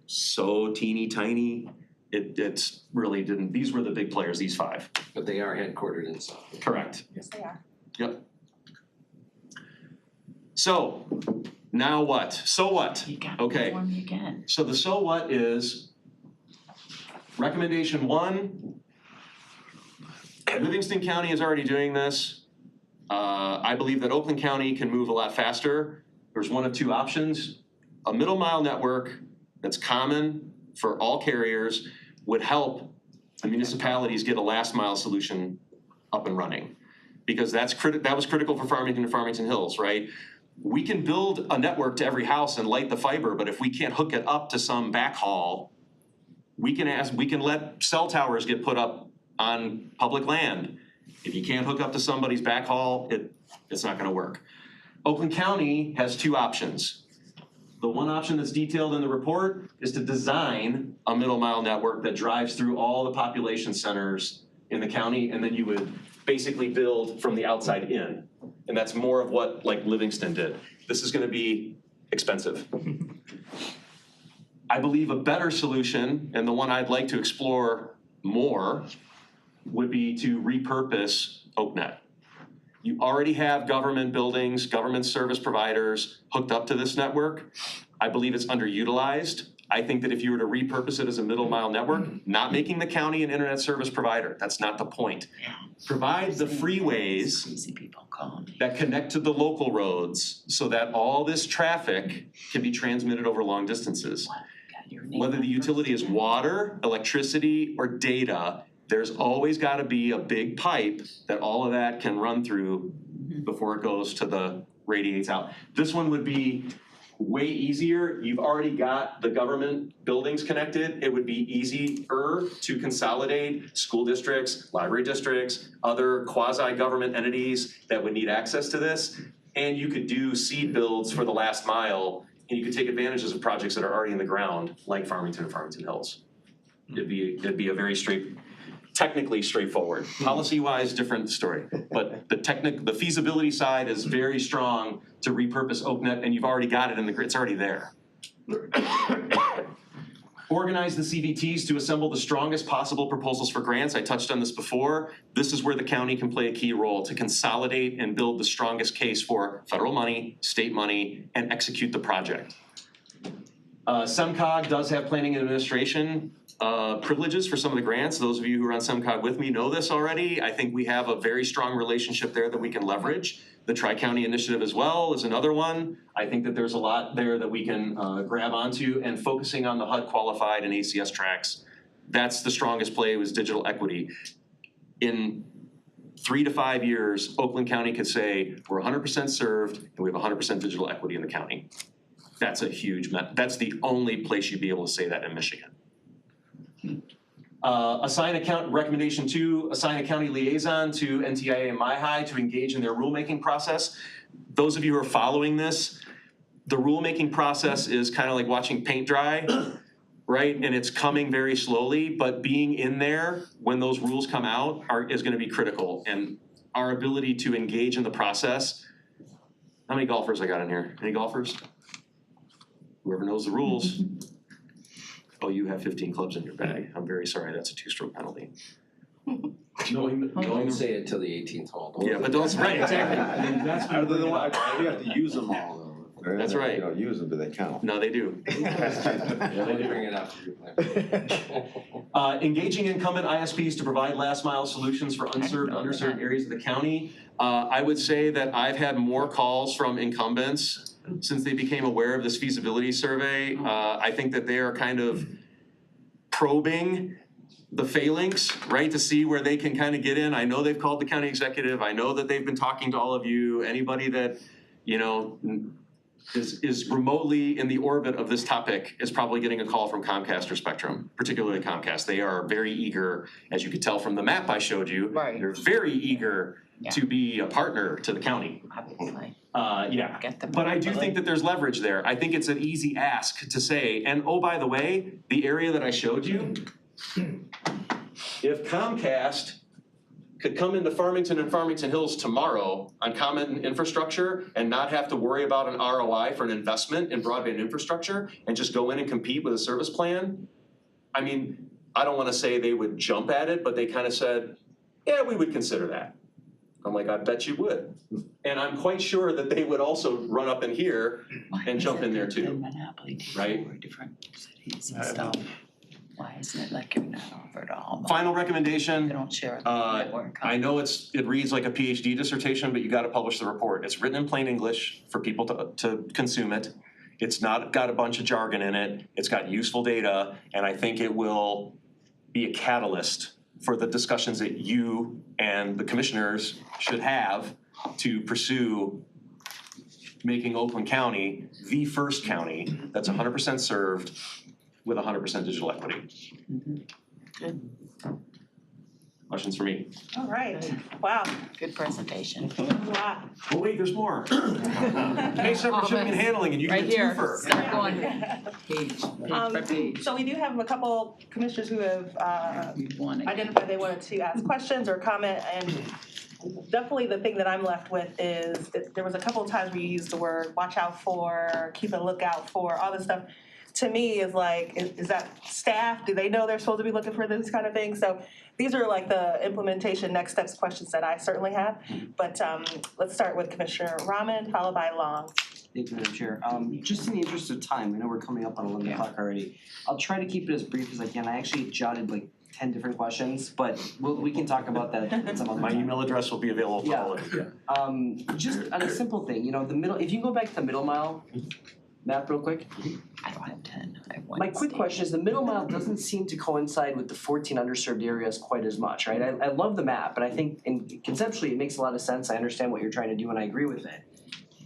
so teeny tiny. It's really didn't, these were the big players, these five. But they are headquartered in South. Correct. Yes, they are. Yep. So, now what? So what? You got Okay. it for me again. So the so what is, recommendation 1, Livingston County is already doing this. I believe that Oakland County can move a lot faster. There's one of two options. A middle mile network that's common for all carriers would help the municipalities get a last mile solution up and running. Because that was critical for Farmington and Farmington Hills, right? We can build a network to every house and light the fiber, but if we can't hook it up to some backhaul, we can let cell towers get put up on public land. If you can't hook up to somebody's backhaul, it's not gonna work. Oakland County has two options. The one option that's detailed in the report is to design a middle mile network that drives through all the population centers in the county, and then you would basically build from the outside in. And that's more of what like Livingston did. This is gonna be expensive. I believe a better solution, and the one I'd like to explore more, would be to repurpose OakNet. You already have government buildings, government service providers hooked up to this network. I believe it's underutilized. I think that if you were to repurpose it as a middle mile network, not making the county an internet service provider, that's not the point. Provide the freeways that connect to the local roads so that all this traffic can be transmitted over long distances. Whether the utility is water, electricity, or data, there's always gotta be a big pipe that all of that can run through before it goes to the radiates out. This one would be way easier. You've already got the government buildings connected. It would be easier to consolidate school districts, library districts, other quasi-government entities that would need access to this. And you could do seed builds for the last mile, and you could take advantages of projects that are already in the ground, like Farmington and Farmington Hills. It'd be a very technically straightforward. Policy-wise, different story. But the feasibility side is very strong to repurpose OakNet, and you've already got it in the grid, it's already there. Organize the CVTs to assemble the strongest possible proposals for grants. I touched on this before. This is where the county can play a key role to consolidate and build the strongest case for federal money, state money, and execute the project. SEMCOG does have planning and administration privileges for some of the grants. Those of you who are on SEMCOG with me know this already. I think we have a very strong relationship there that we can leverage. The Tri-County Initiative as well is another one. I think that there's a lot there that we can grab onto, and focusing on the HUD qualified and ACS tracks. That's the strongest play, was digital equity. In 3 to 5 years, Oakland County could say, we're 100% served and we have 100% digital equity in the county. That's a huge, that's the only place you'd be able to say that in Michigan. Recommendation 2, assign a county liaison to NTIA and MyHigh to engage in their rulemaking process. Those of you who are following this, the rulemaking process is kind of like watching paint dry, right? And it's coming very slowly, but being in there when those rules come out is gonna be critical. And our ability to engage in the process. How many golfers I got in here? Any golfers? Whoever knows the rules. Oh, you have 15 clubs in your bag. I'm very sorry, that's a 2-stroke penalty. Don't say it till the 18th hole. Yeah, but don't, right, exactly. Other than what, you have to use them all though. They're in That's there, right. You don't use them, but they count. No, they do. Yeah, they did bring it up. Engaging incumbent ISPs to provide last mile solutions for unserved, underserved areas of the county. I would say that I've had more calls from incumbents since they became aware of this feasibility survey. I think that they are kind of probing the phalanx, right, to see where they can kind of get in. I know they've called the county executive. I know that they've been talking to all of you. Anybody that, you know, is remotely in the orbit of this topic is probably getting a call from Comcast or Spectrum, particularly Comcast. They are very eager, as you could tell from the map I showed you. Right. They're very eager to be a partner to the county. Obviously. Yeah, Get them. but I do think that there's leverage there. I think it's an easy ask to say, and oh, by the way, the area that I showed you, if Comcast could come into Farmington and Farmington Hills tomorrow on common infrastructure and not have to worry about an ROI for an investment in broadband infrastructure and just go in and compete with a service plan, I mean, I don't wanna say they would jump at it, but they kind of said, yeah, we would consider that. I'm like, I bet you would. And I'm quite sure that they would also run up in here and jump in there too. Monopoly right? for different cities and stuff. Why isn't it like you're not offered all? Final They recommendation, don't share the network. I know it reads like a PhD dissertation, but you gotta publish the report. It's written in plain English for people to consume it. It's not got a bunch of jargon in it. It's got useful data, and I think it will be a catalyst for the discussions that you and the commissioners should have to pursue making Oakland County the first county that's 100% served with 100% digital equity. Good. Questions for me? All right, wow, Good presentation. wow. Oh wait, there's more. Pay separate shipping and handling, and you Right get here, twofer. start going page by page. So we do have a couple commissioners who have We want to. identified they wanted to ask questions or comment, and definitely the thing that I'm left with is that there was a couple of times where you used the word watch out for, keep a lookout for, all this stuff. To me is like, is that staff? Do they know they're supposed to be looking for this kind of thing? So these are like the implementation next steps questions that I certainly have. But let's start with Commissioner Rahman, followed by Long. Thank you, Madam Chair. Just in the interest of time, I know we're coming up on 11 o'clock already. I'll try to keep it as brief as I can. I actually jotted like 10 different questions, but we can talk about that at some other My time. email address will be available for all of you. Just on a simple thing, you know, the middle, if you go back to the middle mile map real quick. I don't have 10. I have one. My quick question is, the middle mile doesn't seem to coincide with the 14 underserved areas quite as much, right? I love the map, but I think conceptually it makes a lot of sense. I understand what you're trying to do and I agree with it.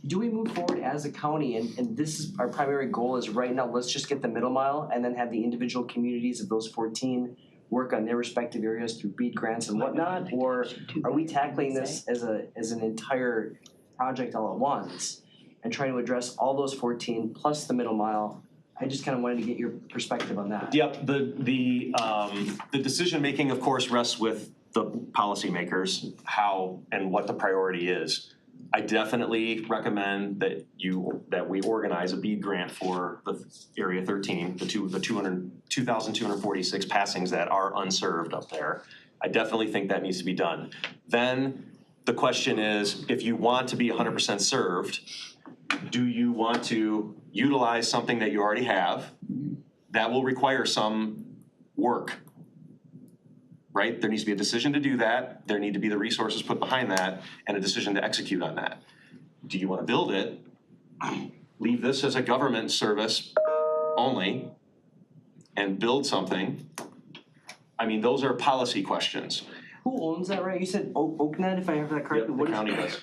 Do we move forward as a county and this is our primary goal is right now, let's just get the middle mile and then have the individual communities of those 14 work on their respective areas through BEAD grants and whatnot? Or are we tackling this as an entire project all at once and trying to address all those 14 plus the middle mile? I just kind of wanted to get your perspective on that. Yep, the decision-making, of course, rests with the policymakers, how and what the priority is. I definitely recommend that we organize a BEAD grant for the Area 13, the 2,246 passings that are unserved up there. I definitely think that needs to be done. Then the question is, if you want to be 100% served, do you want to utilize something that you already have? That will require some work, right? There needs to be a decision to do that. There need to be the resources put behind that and a decision to execute on that. Do you want to build it? Leave this as a government service only and build something? I mean, those are policy questions. Who owns that, right? You said Oaknet, if I have that correctly. Yep, What the is- county does.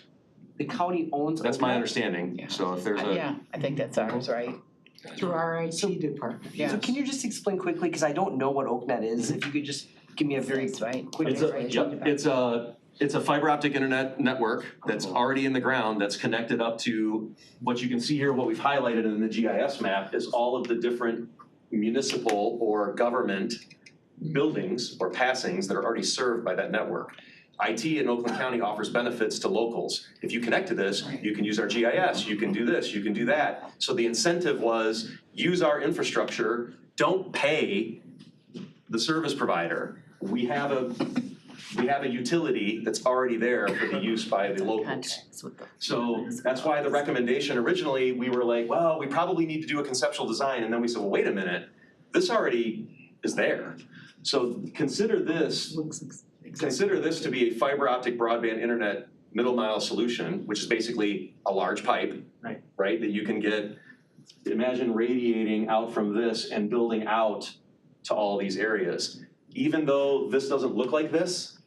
The county owns That's my Oaknet? understanding. So if there's a, Yeah, I think that's ours, right? Through our IT department, yes. So can you just explain quickly, because I don't know what OakNet is, if you could just give me a very quick It's a, explanation. yep, it's a fiber optic internet network that's already in the ground, that's connected up to, what you can see here, what we've highlighted in the GIS map is all of the different municipal or government buildings or passings that are already served by that network. IT in Oakland County offers benefits to locals. If you connect to this, you can use our GIS, you can do this, you can do that. So the incentive was, use our infrastructure, don't pay the service provider. We have a utility that's already there for the use by the locals. So that's why the recommendation originally, we were like, well, we probably need to do a conceptual design, and then we said, well, wait a minute, this already is there. So consider this to be a fiber optic broadband internet middle mile solution, which is basically a large pipe, right, that you can get, imagine radiating out from this and building out to all these areas. Even though this doesn't look like this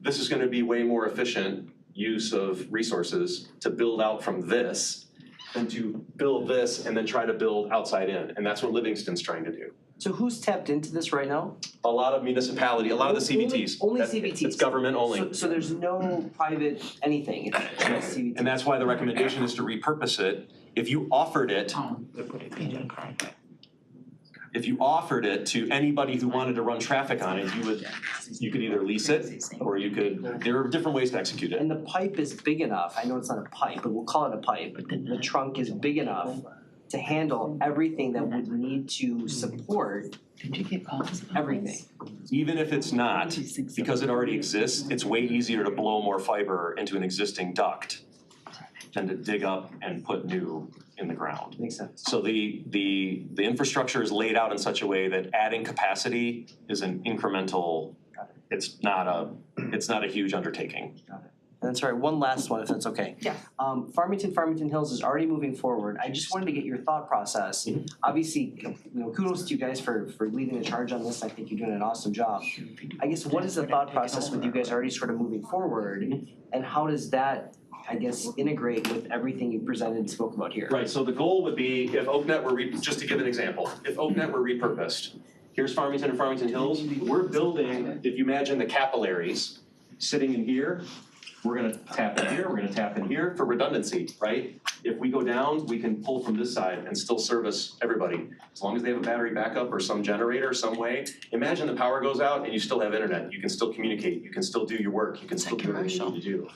is gonna be way more efficient use of resources to build out from this than to build this and then try to build outside in. And that's what Livingston's trying to do. So who's tapped into this right now? A lot of municipality, a lot of the CVTs. Only That- CVTs? It's government only. So there's no private anything, it's just CVT? And that's why the recommendation is to repurpose it. If you offered it, to anybody who wanted to run traffic on it, you could either lease it or you could, there are different ways to execute it. And the pipe is big enough, I know it's not a pipe, but we'll call it a pipe. The trunk is big enough to handle everything that would need to support everything. Even if it's not, because it already exists, it's way easier to blow more fiber into an existing duct than to dig up and put new in the ground. Makes sense. So the infrastructure is laid out in such a way that adding capacity is an incremental, it's not a huge undertaking. And sorry, one last one, if that's okay. Yeah. Farmington Hills is already moving forward. I just wanted to get your thought process. Obviously, kudos to you guys for leading the charge on this. I think you're doing an awesome job. I guess, what is the thought process with you guys already sort of moving forward? And how does that, I guess, integrate with everything you presented and spoke about here? Right, so the goal would be if OakNet were, just to give an example, if OakNet were repurposed, here's Farmington and Farmington Hills, we're building, if you imagine the capillaries sitting in here, we're gonna tap in here, we're gonna tap in here for redundancy, right? If we go down, we can pull from this side and still service everybody, as long as they have a battery backup or some generator some way. Imagine the power goes out and you still have internet, you can still communicate, you can still do your work, you can still do what you need to do.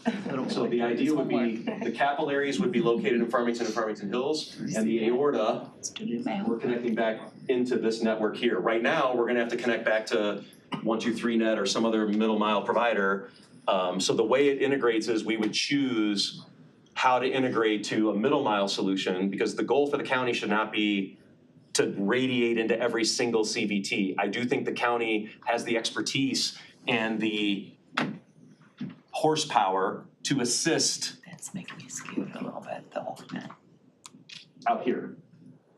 So the idea would be, the capillaries would be located in Farmington and Farmington Hills, and the aorta, we're connecting back into this network here. Right now, we're gonna have to connect back to 123net or some other middle mile provider. So the way it integrates is we would choose how to integrate to a middle mile solution, because the goal for the county should not be to radiate into every single CVT. I do think the county has the expertise and the horsepower to assist. That's making me scared a little bit, though. Out here.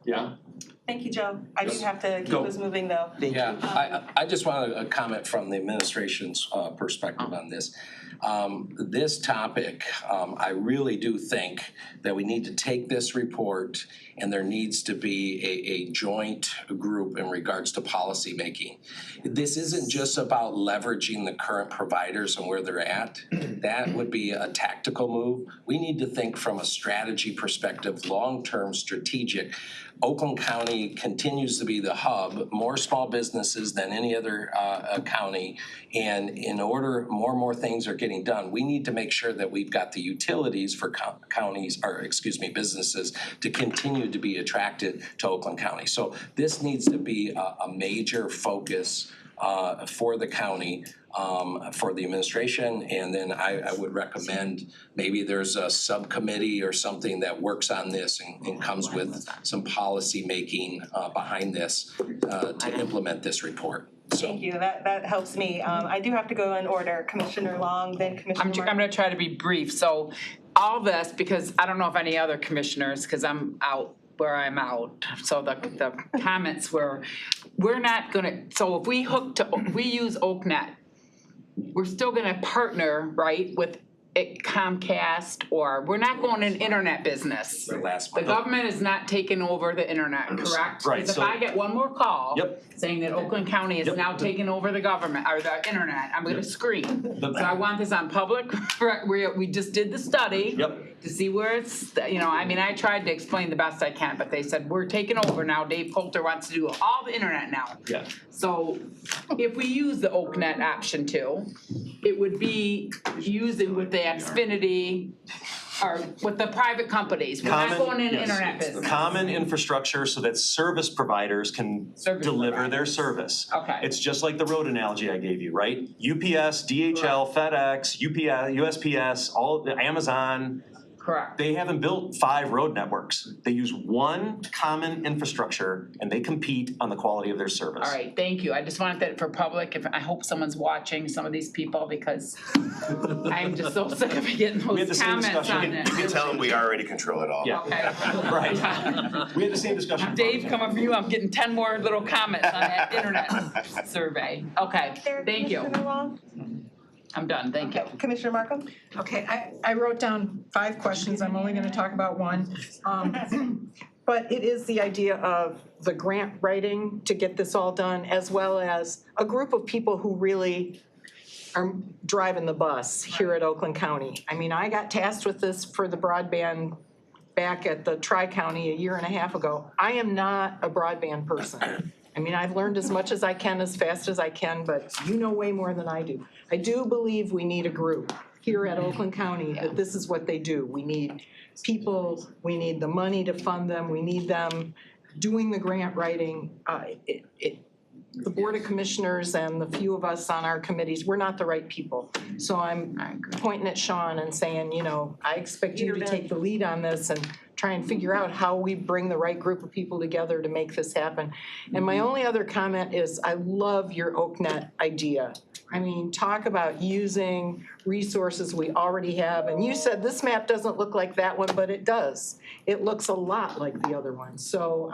Yeah? Thank you, Joe. I do have to keep Go. us moving though. Yeah, I just wanted a comment from the administration's perspective on this. This topic, I really do think that we need to take this report and there needs to be a joint group in regards to policy making. This isn't just about leveraging the current providers and where they're at. That would be a tactical move. We need to think from a strategy perspective, long-term strategic. Oakland County continues to be the hub, more small businesses than any other county. And in order, more and more things are getting done. We need to make sure that we've got the utilities for businesses to continue to be attracted to Oakland County. So this needs to be a major focus for the county, for the administration, and then I would recommend maybe there's a subcommittee or something that works on this and comes with some policy making behind this to implement this report. So Thank you, that helps me. I do have to go in order. Commissioner Long, then Commissioner I'm Martin. gonna try to be brief. So all this, because I don't know if any other commissioners, because I'm out where I'm out. So the comments were, we're not gonna, so if we use OakNet, we're still gonna partner, right, with Comcast, or we're not going in internet business. The last The one. government is not taking over the internet, correct? Right, Because if so- I get one more call Yep. saying that Oakland County is Yep. now taking over the government, or the internet, I'm gonna scream. The- So I want this on public, we just did the study. Yep. To see where it's, I mean, I tried to explain the best I can, but they said, we're taking over now, Dave Coulter wants to do all the internet now. Yeah. So if we use the OakNet option too, it would be using with the Xfinity or with the private companies. We're not going in yes. internet business. Common infrastructure so that service providers can Service deliver their service. Okay. It's just like the road analogy I gave you, right? UPS, DHL, FedEx, USPS, all the Amazon, Correct. they haven't built 5 road networks. They use one common infrastructure and they compete on the quality of their service. All right, thank you. I just wanted that for public. I hope someone's watching some of these people because I'm just so sick of getting We had the those same comments discussion. on You it. can- you Tell them we already control it all. Yeah. Okay. Right. We had the same discussion. Dave, coming from you, I'm getting 10 more little comments on that internet survey. Okay, thank you. Commissioner Long? I'm done, thank you. Commissioner Markham? Okay, I wrote down 5 questions, I'm only gonna talk about one. But it is the idea of the grant writing to get this all done, as well as a group of people who really are driving the bus here at Oakland County. I mean, I got tasked with this for the broadband back at the Tri-County a year and a half ago. I am not a broadband person. I mean, I've learned as much as I can, as fast as I can, but you know way more than I do. I do believe we need a group here at Oakland County, that this is what they do. We need people, we need the money to fund them, we need them doing the grant writing. The Board of Commissioners and the few of us on our committees, we're not the right people. So I'm pointing at Sean and saying, I expect you to take the lead on this and try and figure out how we bring the right group of people together to make this happen. And my only other comment is, I love your OakNet idea. I mean, talk about using resources we already have. And you said this map doesn't look like that one, but it does. It looks a lot like the other one. So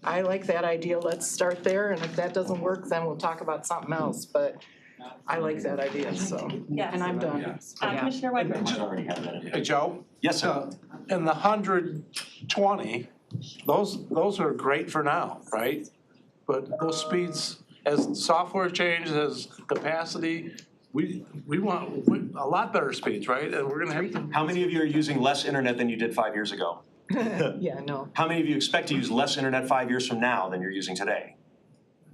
I like that idea. Let's start there. And if that doesn't work, then we'll talk about something else. But I like that idea, so. Yes. And I'm done. Commissioner Whitebridge? Hey, Joe? Yes, sir. In the 120, those are great for now, right? But those speeds, as software changes, as capacity, we want a lot better speeds, right? And we're gonna have to. How many of you are using less internet than you did 5 years ago? Yeah, no. How many of you expect to use less internet 5 years from now than you're using today?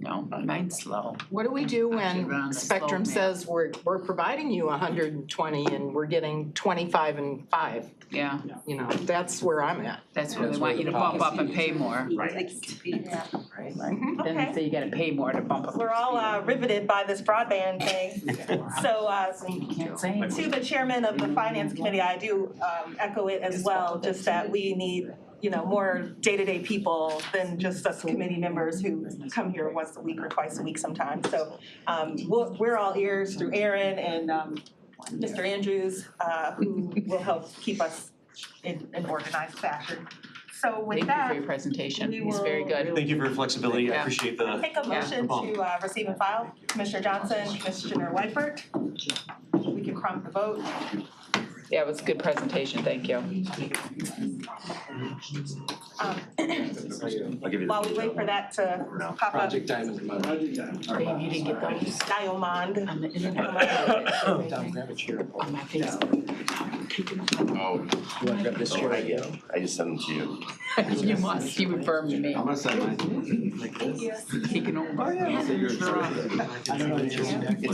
No, mine's slow. What do we do I should run when on the Spectrum slope, man. says we're providing you 120 and we're getting 25 and 5? Yeah, That's where I'm at. that's where they want you to bump up and pay more. Okay. Then they say you gotta pay more to bump up. We're all riveted by this broadband thing. So Can't say anything. to the chairman of the finance committee, I do echo it as well, just that we need, more day-to-day people than just us committee members who come here once a week or twice a week sometimes. So we're all ears through Aaron and Mr. Andrews, who will help keep us in an organized fashion. So with Thank you for that, your presentation, we it's very will- good. Thank you for your flexibility. I Yeah. appreciate the. take a motion to receive and file. Commissioner Johnson, Commissioner Whiteford. We can prompt the vote. Yeah, it was a good presentation, thank you. I'll give you While we wait for that to pop up, Project Diamond. Dave, you didn't get those Diamond. on the internet. Down, grab a chair. On my Facebook. Oh, You wanna grab this chair? I get them. I just send them to you. You must, you affirmed me, I'm gonna send mine like this. taking over. So you're It's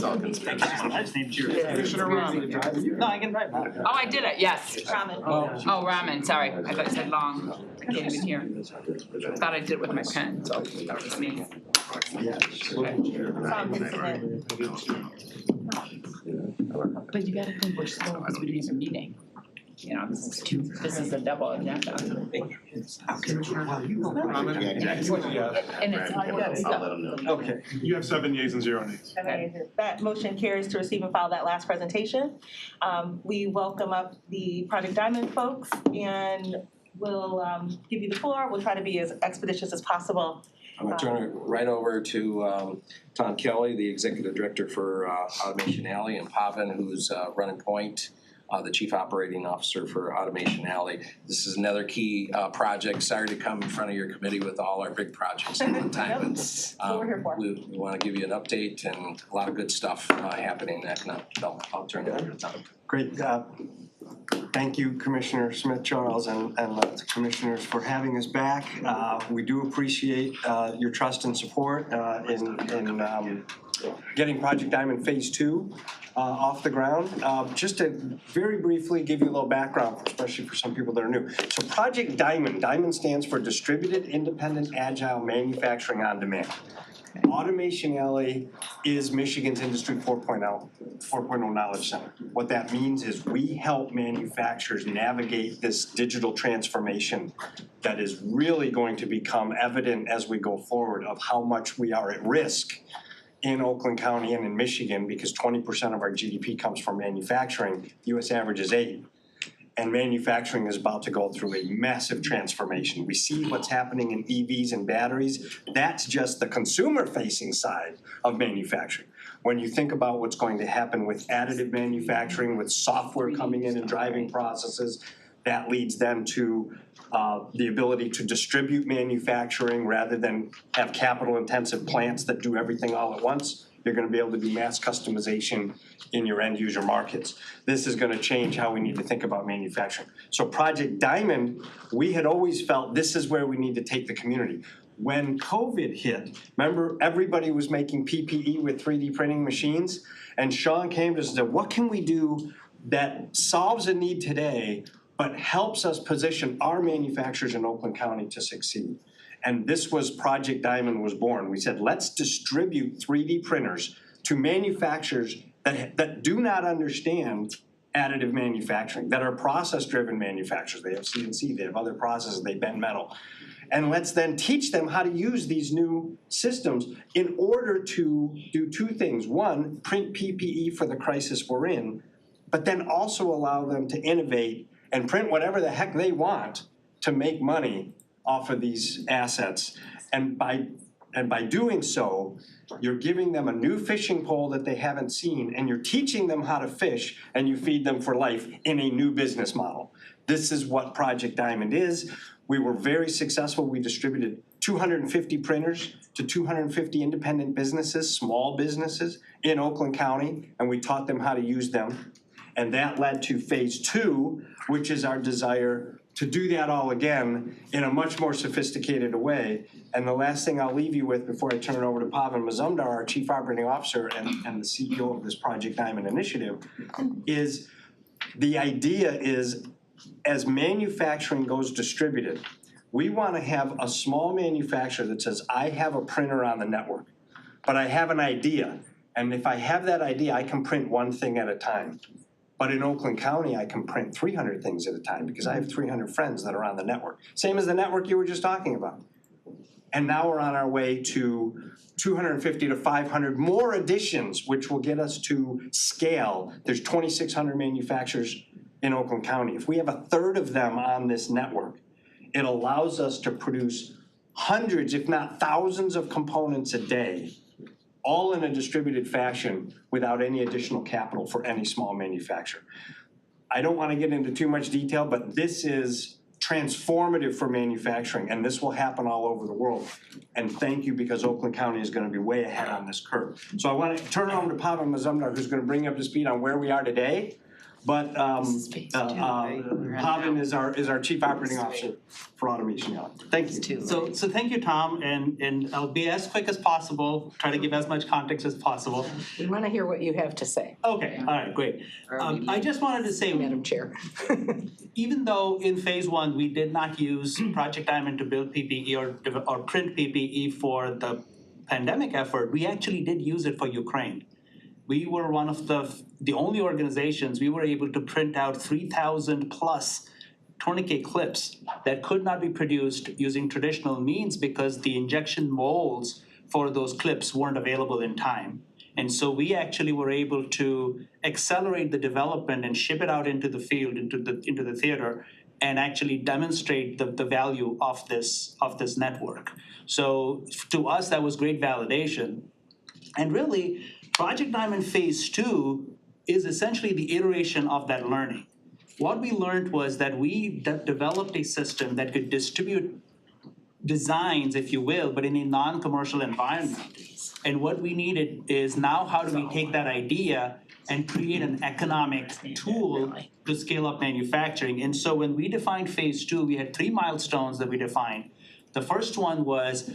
all good. Commissioner Rahman. No, I can drive that. Oh, I did it, yes. Ramen. Oh, ramen, sorry, I thought you said long, I can't even hear. Thought I did it with my pen, so that was me. From incident. But you gotta think we're slow because we didn't have a meeting. This is a double agenda. Rahman? Yeah, And it's all good I'll let stuff. them know. Okay. You have 7 yeas and 0 nays. That motion carries to receive and file that last presentation. We welcome up the Project Diamond folks and we'll give you the floor. We'll try to be as expeditious as possible. I'm gonna turn it right over to Tom Kelly, the Executive Director for Automation Alley, and Pavan, who's running point, the Chief Operating Officer for Automation Alley. This is another key project. Sorry to come in front of your committee with all our big projects at one time, but That's what we're here for. we wanna give you an update and a lot of good stuff happening in economic development. I'll turn it over to Tom. Great. Thank you, Commissioner Smith-Charles and the commissioners for having us back. We do appreciate your trust and support in getting Project Diamond Phase 2 off the ground. Just to very briefly give you a little background, especially for some people that are new. So Project Diamond stands for Distributed Independent Agile Manufacturing on Demand. Automation Alley is Michigan's Industry 4.0 Knowledge Center. What that means is we help manufacturers navigate this digital transformation that is really going to become evident as we go forward of how much we are at risk in Oakland County and in Michigan, because 20% of our GDP comes from manufacturing. The US average is 8%. And manufacturing is about to go through a massive transformation. We see what's happening in EVs and batteries. That's just the consumer-facing side of manufacturing. When you think about what's going to happen with additive manufacturing, with software coming in and driving processes, that leads then to the ability to distribute manufacturing rather than have capital-intensive plants that do everything all at once. You're gonna be able to do mass customization in your end user markets. This is gonna change how we need to think about manufacturing. So Project Diamond, we had always felt this is where we need to take the community. When COVID hit, remember everybody was making PPE with 3D printing machines? And Sean came to us and said, what can we do that solves a need today but helps us position our manufacturers in Oakland County to succeed? And this was Project Diamond was born. We said, let's distribute 3D printers to manufacturers that do not understand additive manufacturing, that are process-driven manufacturers. They have CNC, they have other processes, they bend metal. And let's then teach them how to use these new systems in order to do two things. One, print PPE for the crisis we're in, but then also allow them to innovate and print whatever the heck they want to make money off of these assets. And by doing so, you're giving them a new fishing pole that they haven't seen, and you're teaching them how to fish, and you feed them for life in a new business model. This is what Project Diamond is. We were very successful. We distributed 250 printers to 250 independent businesses, small businesses in Oakland County, and we taught them how to use them. And that led to Phase 2, which is our desire to do that all again in a much more sophisticated way. And the last thing I'll leave you with before I turn it over to Pavan Mazumdar, our Chief Operating Officer and the CEO of this Project Diamond initiative, is the idea is as manufacturing goes distributed, we want to have a small manufacturer that says, I have a printer on the network, but I have an idea. And if I have that idea, I can print one thing at a time. But in Oakland County, I can print 300 things at a time because I have 300 friends that are on the network. Same as the network you were just talking about. And now we're on our way to 250 to 500 more additions, which will get us to scale. There's 2,600 manufacturers in Oakland County. If we have a third of them on this network, it allows us to produce hundreds, if not thousands of components a day, all in a distributed fashion without any additional capital for any small manufacturer. I don't want to get into too much detail, but this is transformative for manufacturing, and this will happen all over the world. And thank you, because Oakland County is going to be way ahead on this curve. So I want to turn it over to Pavan Mazumdar, who's going to bring you up to speed on where we are today. But Pavan is our Chief Operating Officer for Automation Alley. Thank you. So thank you, Tom, and I'll be as quick as possible, try to give as much context as possible. We want to hear what you have to say. Okay, all right, great. I just wanted to say, Madam Chair. even though in Phase 1 we did not use Project Diamond to build PPE or print PPE for the pandemic effort, we actually did use it for Ukraine. We were one of the only organizations, we were able to print out 3,000 plus tourniquet clips that could not be produced using traditional means because the injection molds for those clips weren't available in time. And so we actually were able to accelerate the development and ship it out into the field, into the theater and actually demonstrate the value of this network. So to us, that was great validation. And really, Project Diamond Phase 2 is essentially the iteration of that learning. What we learned was that we developed a system that could distribute designs, if you will, but in a non-commercial environment. And what we needed is now how do we take that idea and create an economic tool to scale up manufacturing? And so when we defined Phase 2, we had 3 milestones that we defined. The first one was,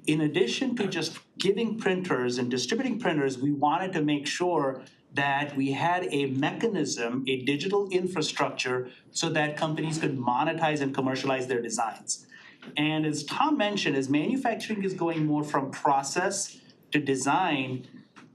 in addition to just giving printers and distributing printers, we wanted to make sure that we had a mechanism, a digital infrastructure, so that companies could monetize and commercialize their designs. And as Tom mentioned, as manufacturing is going more from process to design,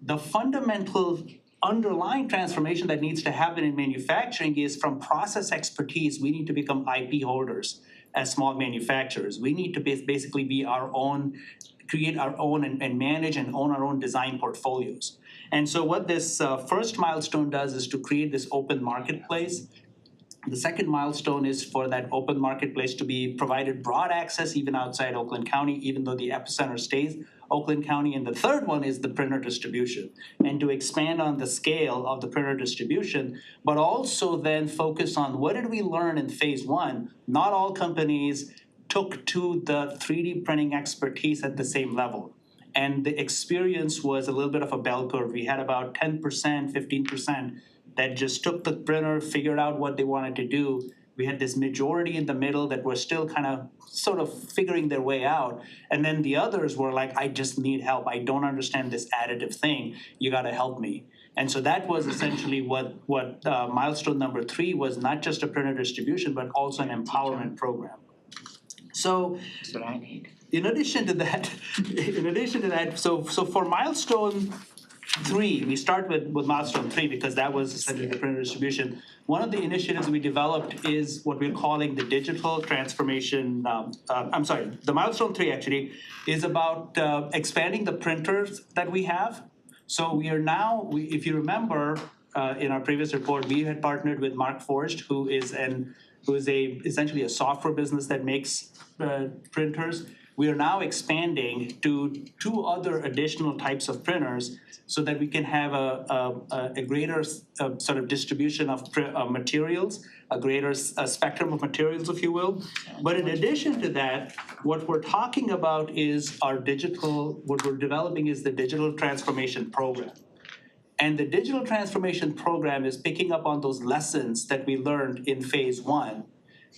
the fundamental underlying transformation that needs to happen in manufacturing is from process expertise, we need to become IP holders as small manufacturers. We need to basically be our own, create our own and manage and own our own design portfolios. And so what this first milestone does is to create this open marketplace. The second milestone is for that open marketplace to be provided broad access even outside Oakland County, even though the epicenter stays Oakland County. And the third one is the printer distribution, and to expand on the scale of the printer distribution, but also then focus on what did we learn in Phase 1? Not all companies took to the 3D printing expertise at the same level. And the experience was a little bit of a bell curve. We had about 10%, 15% that just took the printer, figured out what they wanted to do. We had this majority in the middle that were still kind of sort of figuring their way out. And then the others were like, I just need help. I don't understand this additive thing. You gotta help me. And so that was essentially what milestone number 3 was, not just a printer distribution, but also an empowerment program. So That's what I need. in addition to that, so for milestone 3, we start with milestone 3 because that was essentially the printer distribution. One of the initiatives we developed is what we're calling the digital transformation. The milestone 3 actually is about expanding the printers that we have. So we are now, if you remember, in our previous report, we had partnered with Markforged, who is essentially a software business that makes printers. We are now expanding to 2 other additional types of printers so that we can have a greater sort of distribution of materials, a greater spectrum of materials, if you will. But in addition to that, what we're talking about is what we're developing is the digital transformation program. And the digital transformation program is picking up on those lessons that we learned in Phase 1,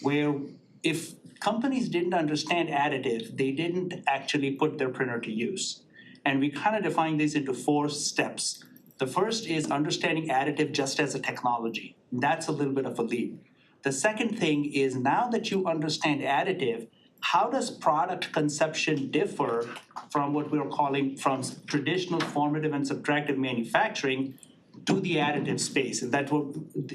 where if companies didn't understand additive, they didn't actually put their printer to use. And we kind of define these into 4 steps. The first is understanding additive just as a technology. That's a little bit of a leap. The second thing is, now that you understand additive, how does product conception differ from what we're calling from traditional formative and subtractive manufacturing to the additive space? And that's what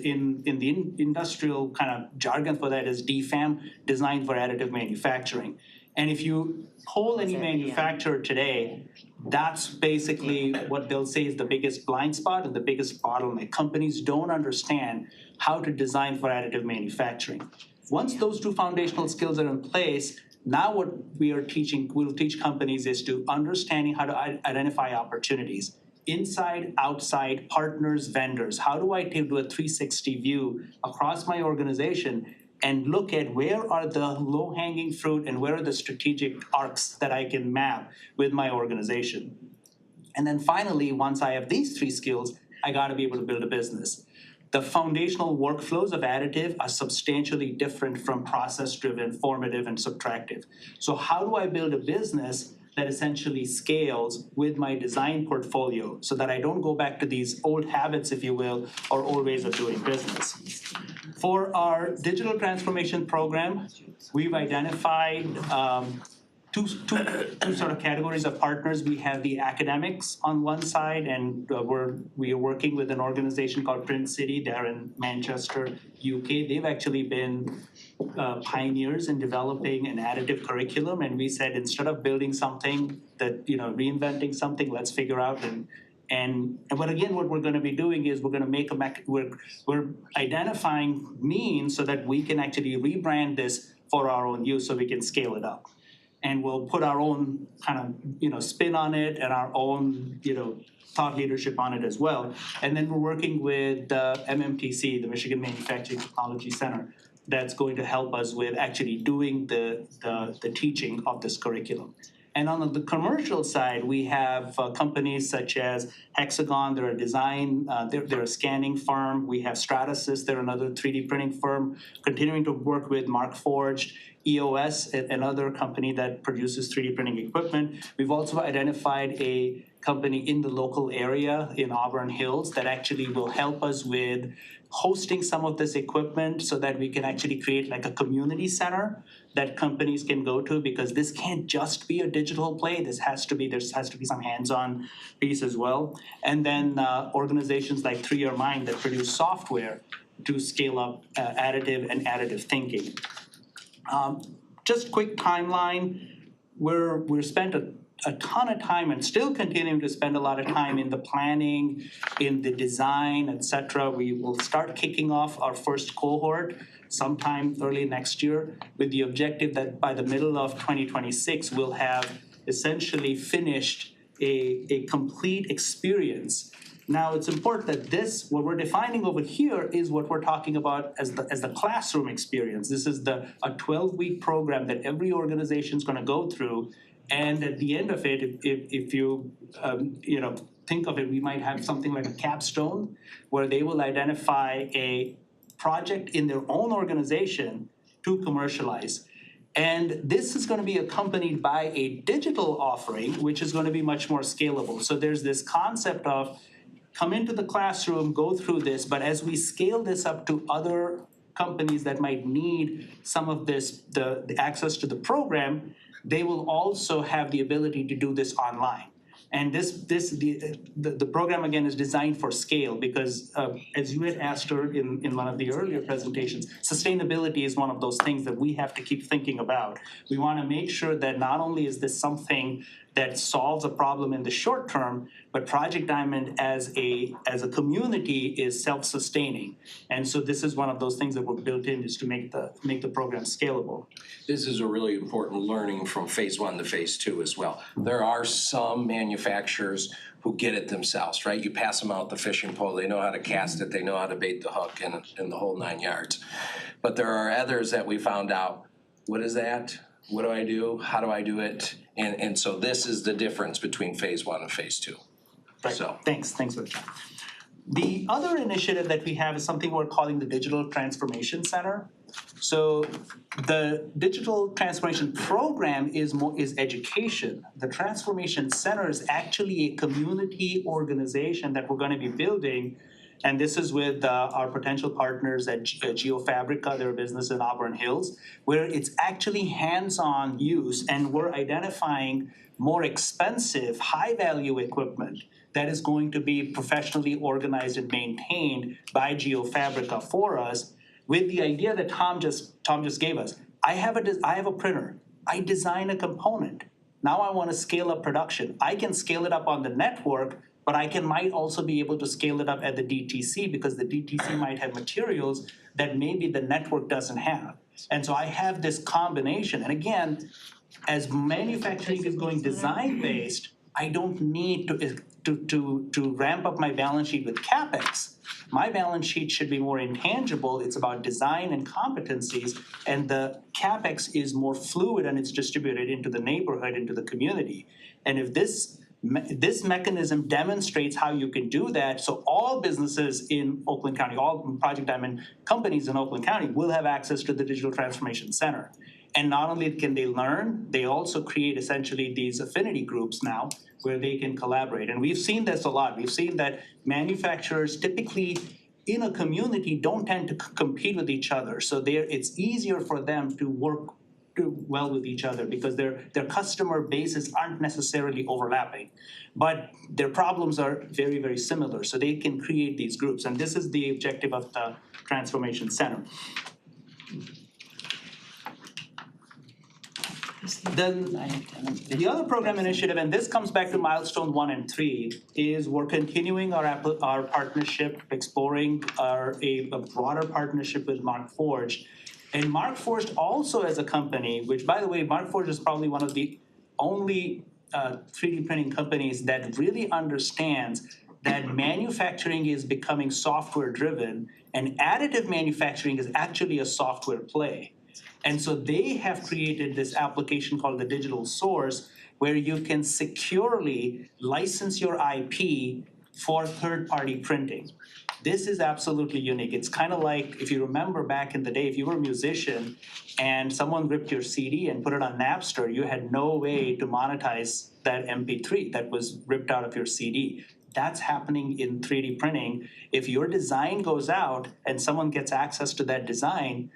in the industrial kind of jargon for that is DFAM, Design for Additive Manufacturing. And if you poll any manufacturer today, that's basically what they'll say is the biggest blind spot and the biggest bottleneck. Companies don't understand how to design for additive manufacturing. Once those 2 foundational skills are in place, now what we'll teach companies is to understanding how to identify opportunities. Inside, outside, partners, vendors. How do I do a 360 view across my organization and look at where are the low-hanging fruit and where are the strategic arcs that I can map with my organization? And then finally, once I have these 3 skills, I gotta be able to build a business. The foundational workflows of additive are substantially different from process-driven, formative, and subtractive. So how do I build a business that essentially scales with my design portfolio so that I don't go back to these old habits, if you will, or old ways of doing business? For our digital transformation program, we've identified two sort of categories of partners. We have the academics on one side, and we are working with an organization called Print City. They're in Manchester, UK. They've actually been pioneers in developing an additive curriculum, and we said instead of building something that, reinventing something, let's figure out and But again, what we're gonna be doing is we're gonna make we're identifying means so that we can actually rebrand this for our own use so we can scale it up. And we'll put our own kind of, spin on it and our own, thought leadership on it as well. And then we're working with MMTC, the Michigan Manufacturing Technology Center, that's going to help us with actually doing the teaching of this curriculum. And on the commercial side, we have companies such as Hexagon, they're a design, they're a scanning firm. We have Stratasys, they're another 3D printing firm, continuing to work with Markforged, EOS, another company that produces 3D printing equipment. We've also identified a company in the local area in Auburn Hills that actually will help us with hosting some of this equipment so that we can actually create like a community center that companies can go to, because this can't just be a digital play. There has to be some hands-on piece as well. And then organizations like 3Year Mind that produce software to scale up additive thinking. Just quick timeline, we're spent a ton of time and still continuing to spend a lot of time in the planning, in the design, et cetera. We will start kicking off our first cohort sometime early next year with the objective that by the middle of 2026, we'll have essentially finished a complete experience. Now, it's important that what we're defining over here is what we're talking about as the classroom experience. This is a 12-week program that every organization is going to go through. And at the end of it, if you think of it, we might have something like a capstone where they will identify a project in their own organization to commercialize. And this is going to be accompanied by a digital offering, which is going to be much more scalable. So there's this concept of come into the classroom, go through this, but as we scale this up to other companies that might need some of this, the access to the program, they will also have the ability to do this online. And the program again is designed for scale because as you had asked her in one of the earlier presentations, sustainability is one of those things that we have to keep thinking about. We want to make sure that not only is this something that solves a problem in the short term, but Project Diamond as a community is self-sustaining. And so this is one of those things that were built in is to make the program scalable. This is a really important learning from phase 1 to phase 2 as well. There are some manufacturers who get it themselves, right? You pass them out the fishing pole, they know how to cast it, they know how to bait the hook and the whole 9 yards. But there are others that we found out, what is that? What do I do? How do I do it? And so this is the difference between phase 1 and phase 2. Right. So Thanks for that. The other initiative that we have is something we're calling the Digital Transformation Center. So the Digital Transformation Program is education. The Transformation Center is actually a community organization that we're going to be building. And this is with our potential partners at GeoFabrica, their business in Auburn Hills, where it's actually hands-on use, and we're identifying more expensive, high-value equipment that is going to be professionally organized and maintained by GeoFabrica for us, with the idea that Tom just gave us. I have a printer. I design a component. Now I want to scale up production. I can scale it up on the network, but I might also be able to scale it up at the DTC because the DTC might have materials that maybe the network doesn't have. And so I have this combination. And again, as manufacturing is going design-based, I don't need to ramp up my balance sheet with CapEx. My balance sheet should be more intangible. It's about design and competencies, and the CapEx is more fluid and it's distributed into the neighborhood, into the community. And if this mechanism demonstrates how you can do that, so all businesses in Oakland County, all Project Diamond companies in Oakland County will have access to the Digital Transformation Center. And not only can they learn, they also create essentially these affinity groups now where they can collaborate. And we've seen this a lot. We've seen that manufacturers typically in a community don't tend to compete with each other. So it's easier for them to work well with each other because their customer bases aren't necessarily overlapping, but their problems are very, very similar. So they can create these groups. And this is the objective of the Transformation Center. Then the other program initiative, and this comes back to milestone 1 and 3, is we're continuing our partnership, exploring a broader partnership with Markforged. And Markforged also as a company, which by the way, Markforged is probably one of the only 3D printing companies that really understands that manufacturing is becoming software driven and additive manufacturing is actually a software play. And so they have created this application called the Digital Source where you can securely license your IP for third-party printing. This is absolutely unique. It's kind of like, if you remember back in the day, if you were a musician and someone ripped your CD and put it on Napster, you had no way to monetize that MP3 that was ripped out of your CD. That's happening in 3D printing. If your design goes out and someone gets access to that design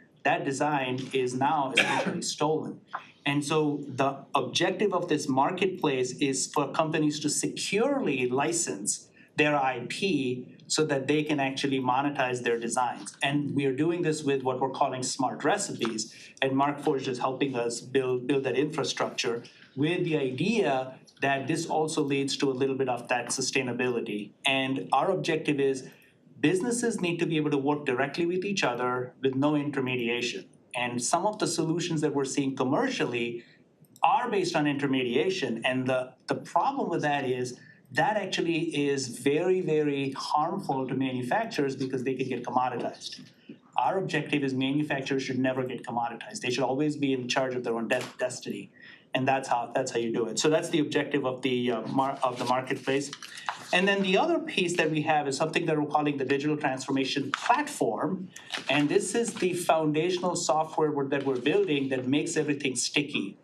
is now essentially stolen. And so the objective of this marketplace is for companies to securely license their IP so that they can actually monetize their designs. And we are doing this with what we're calling smart recipes, and Markforged is helping us build that infrastructure with the idea that this also leads to a little bit of that sustainability. And our objective is businesses need to be able to work directly with each other with no intermediation. And some of the solutions that we're seeing commercially are based on intermediation. And the problem with that is that actually is very, very harmful to manufacturers because they can get commoditized. Our objective is manufacturers should never get commoditized. They should always be in charge of their own destiny. And that's how you do it. So that's the objective of the marketplace. And then the other piece that we have is something that we're calling the Digital Transformation Platform. And this is the foundational software that we're building that makes everything sticky.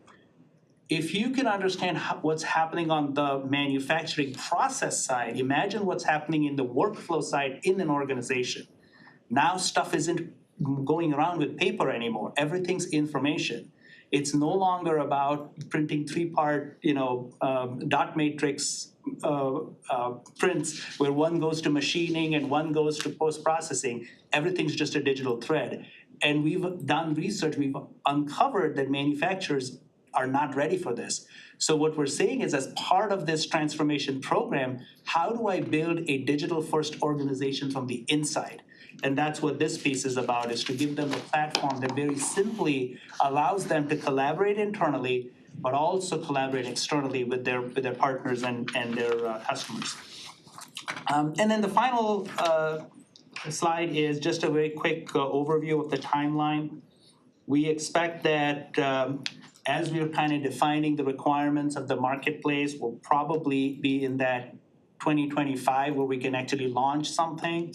If you can understand what's happening on the manufacturing process side, imagine what's happening in the workflow side in an organization. Now stuff isn't going around with paper anymore. Everything's information. It's no longer about printing 3-part, dot matrix prints where one goes to machining and one goes to post-processing. Everything's just a digital thread. And we've done research, we've uncovered that manufacturers are not ready for this. So what we're saying is, as part of this transformation program, how do I build a digital-first organization from the inside? And that's what this piece is about, is to give them a platform that very simply allows them to collaborate internally, but also collaborate externally with their partners and their customers. And then the final slide is just a very quick overview of the timeline. We expect that as we're kind of defining the requirements of the marketplace, we'll probably be in that 2025 where we can actually launch something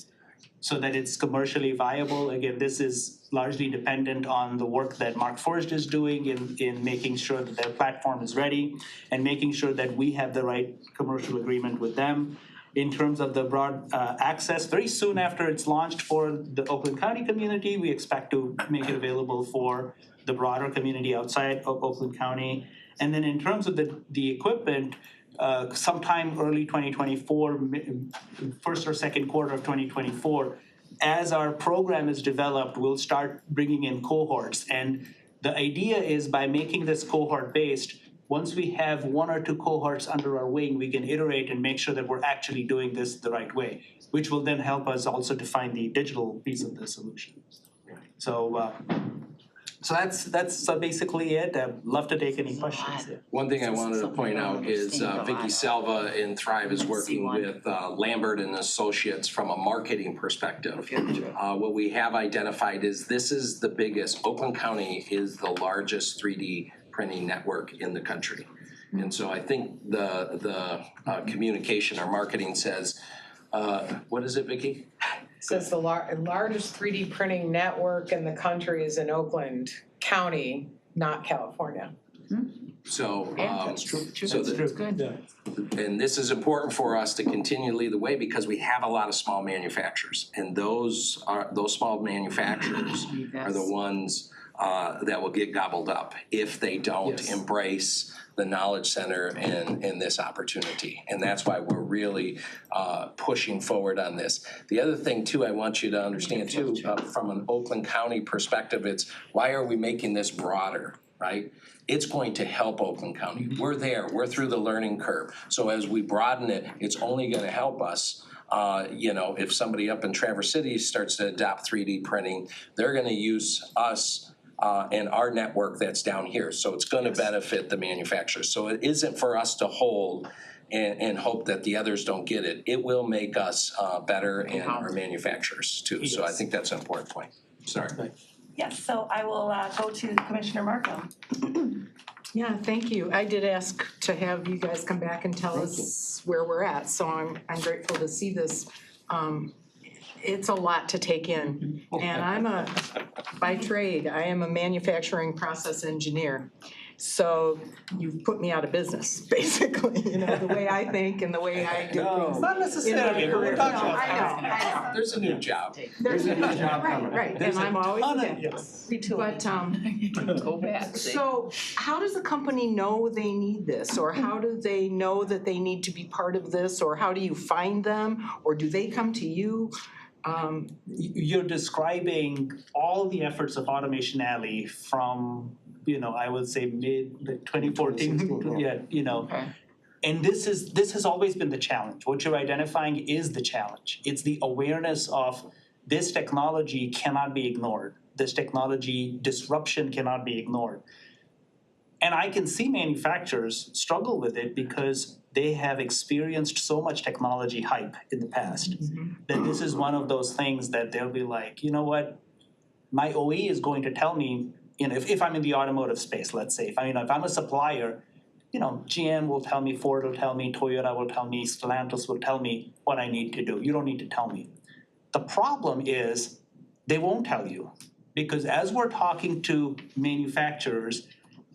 so that it's commercially viable. Again, this is largely dependent on the work that Markforged is doing in making sure that their platform is ready and making sure that we have the right commercial agreement with them. In terms of the broad access, very soon after it's launched for the Oakland County community, we expect to make it available for the broader community outside of Oakland County. And then in terms of the equipment, sometime early 2024, first or second quarter of 2024, as our program is developed, we'll start bringing in cohorts. And the idea is, by making this cohort-based, once we have 1 or 2 cohorts under our wing, we can iterate and make sure that we're actually doing this the right way, which will then help us also define the digital piece of the solution. So that's basically it. I'd love to take any questions. One thing I wanted to point out is Vicky Selva in Thrive is working with Lambert and Associates from a marketing perspective. What we have identified is this is the biggest, Oakland County is the largest 3D printing network in the country. And so I think the communication or marketing says, what is it, Vicky? Says the largest 3D printing network in the country is in Oakland County, not California. So, That's true. That's good. and this is important for us to continue to lead the way because we have a lot of small manufacturers, and those small manufacturers are the ones that will get gobbled up if they don't embrace the Knowledge Center and this opportunity. And that's why we're really pushing forward on this. The other thing too, I want you to understand too, from an Oakland County perspective, it's why are we making this broader, right? It's going to help Oakland County. We're there, we're through the learning curve. So as we broaden it, it's only gonna help us. If somebody up in Traverse City starts to adopt 3D printing, they're gonna use us and our network that's down here. So it's gonna benefit the manufacturers. So it isn't for us to hold and hope that the others don't get it. It will make us better and our manufacturers too. So I think that's an important point. Sorry. Yes, so I will go to Commissioner Marco. Yeah, thank you. I did ask to have you guys come back and tell us where we're at, so I'm grateful to see this. It's a lot to take in, and by trade, I am a manufacturing process engineer. So you've put me out of business, basically, the way I think and the way I do things. Not necessarily, but we're talking about. I know. There's a new job. There's a new job coming. Right, and I'm always there. Yes. But, Go back. so how does the company know they need this? Or how do they know that they need to be part of this? Or how do you find them? Or do they come to you? You're describing all the efforts of Automation Alley from, I would say mid 2014, And this has always been the challenge. What you're identifying is the challenge. It's the awareness of this technology cannot be ignored. This technology disruption cannot be ignored. And I can see manufacturers struggle with it because they have experienced so much technology hype in the past that this is one of those things that they'll be like, you know what, my OE is going to tell me, if I'm in the automotive space, let's say, if I'm a supplier, GM will tell me, Ford will tell me, Toyota will tell me, Stellantis will tell me what I need to do. You don't need to tell me. The problem is they won't tell you, because as we're talking to manufacturers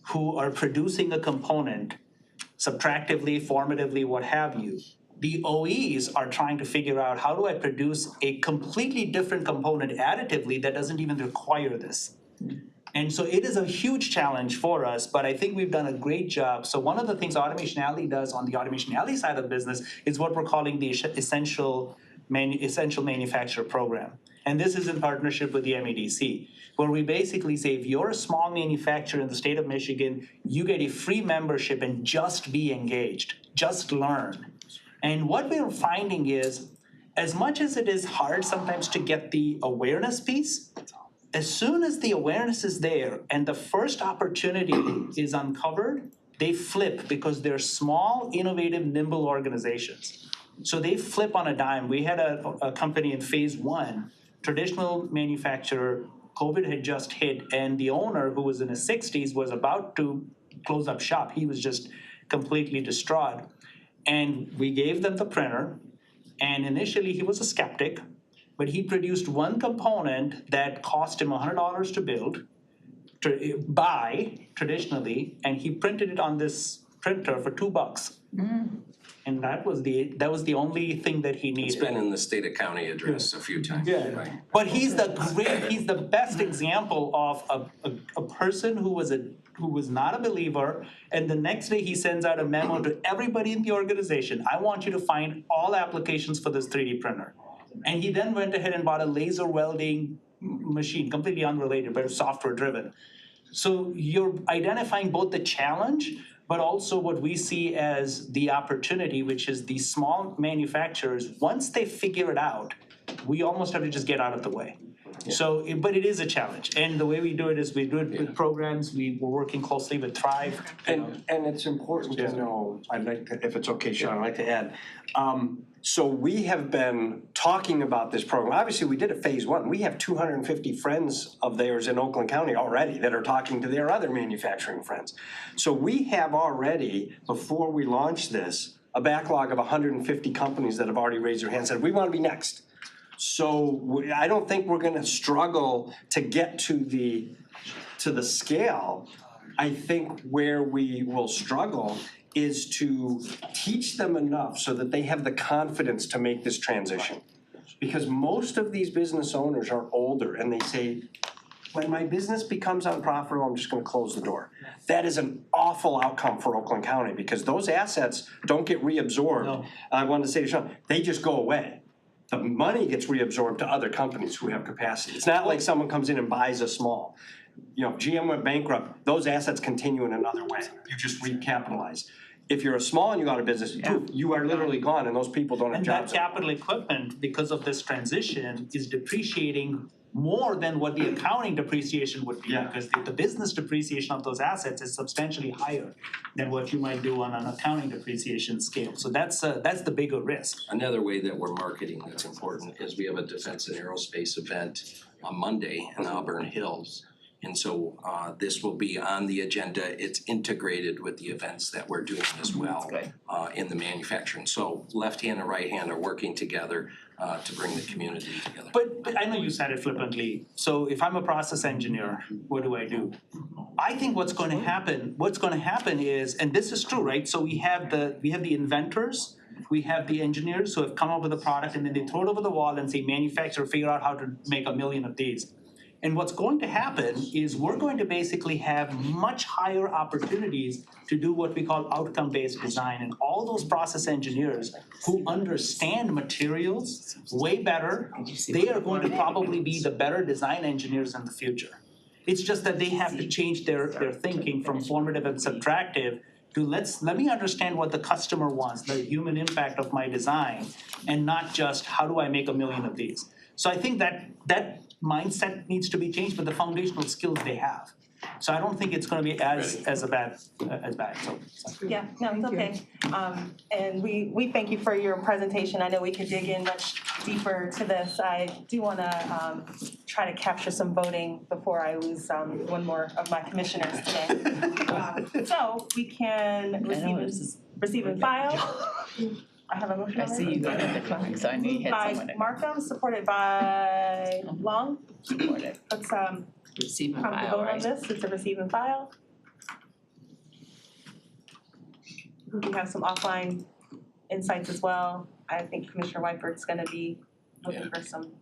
who are producing a component, subtractively, formatively, what have you, the OEs are trying to figure out, how do I produce a completely different component additively that doesn't even require this? And so it is a huge challenge for us, but I think we've done a great job. So one of the things Automation Alley does on the Automation Alley side of the business is what we're calling the Essential Manufacturer Program. And this is in partnership with the MEDC, where we basically say, if you're a small manufacturer in the state of Michigan, you get a free membership and just be engaged, just learn. And what we're finding is, as much as it is hard sometimes to get the awareness piece, as soon as the awareness is there and the first opportunity is uncovered, they flip, because they're small, innovative, nimble organizations. So they flip on a dime. We had a company in phase 1, traditional manufacturer, COVID had just hit, and the owner, who was in his 60s, was about to close up shop. He was just completely distraught. And we gave them the printer, and initially he was a skeptic, but he produced one component that cost him $100 to buy traditionally, and he printed it on this printer for $2. And that was the only thing that he needed. It's been in the state of county address a few times. Yeah, but he's the best example of a person who was not a believer, and the next day he sends out a memo to everybody in the organization. I want you to find all applications for this 3D printer. And he then went ahead and bought a laser welding machine, completely unrelated, but software driven. So you're identifying both the challenge, but also what we see as the opportunity, which is these small manufacturers, once they figure it out, we almost have to just get out of the way. So, but it is a challenge. And the way we do it is we do it with programs. We're working closely with Thrive. And it's important to know, I'd like to, if it's okay, Sean, I'd like to add. So we have been talking about this program. Obviously, we did a phase 1. We have 250 friends of theirs in Oakland County already that are talking to their other manufacturing friends. So we have already, before we launch this, a backlog of 150 companies that have already raised their hands and said, we want to be next. So I don't think we're gonna struggle to get to the scale. I think where we will struggle is to teach them enough so that they have the confidence to make this transition. Because most of these business owners are older and they say, when my business becomes unprofitable, I'm just gonna close the door. That is an awful outcome for Oakland County, because those assets don't get reabsorbed. I wanted to say to Sean, they just go away. the money gets reabsorbed to other companies who have capacity. It's not like someone comes in and buys a small. You know, GM went bankrupt, those assets continue in another way. You just recapitalize. If you're a small and you go out of business, poof, you are literally gone and those people don't have And that jobs. capital equipment, because of this transition, is depreciating more than what the accounting depreciation would be. Yeah. Because the business depreciation of those assets is substantially higher than what you might do on an accounting depreciation scale. So that's the bigger risk. Another way that we're marketing that's important is we have a defense and aerospace event on Monday in Auburn Hills. And so this will be on the agenda. It's integrated with the events that we're doing as well in the manufacturing. So left hand and right hand are working together to bring the community together. But I know you said it flippantly. So if I'm a process engineer, what do I do? I think what's going to happen is, and this is true, right? So we have the inventors, we have the engineers who have come up with a product and then they throw it over the wall and say, manufacturer, figure out how to make 1 million of these. And what's going to happen is we're going to basically have much higher opportunities to do what we call outcome-based design. And all those process engineers who understand materials way better, they are going to probably be the better design engineers in the future. It's just that they have to change their thinking from formative and subtractive to let me understand what the customer wants, the human impact of my design, and not just how do I make 1 million of these. So I think that mindset needs to be changed, but the foundational skills they have. So I don't think it's gonna be as bad, so. Yeah, no, it's okay. And we thank you for your presentation. I know we could dig in much deeper to this. I do wanna try to capture some voting before I lose one more of my commissioners today. So we can receive and file. I have a motion I see you got the clock, so I knew you had someone. by Markham, supported by Long. Supported. Let's Receive and come to file, vote on right? this. It's a receive and file. We can have some offline insights as well. I think Commissioner Whiteford's gonna be looking for some.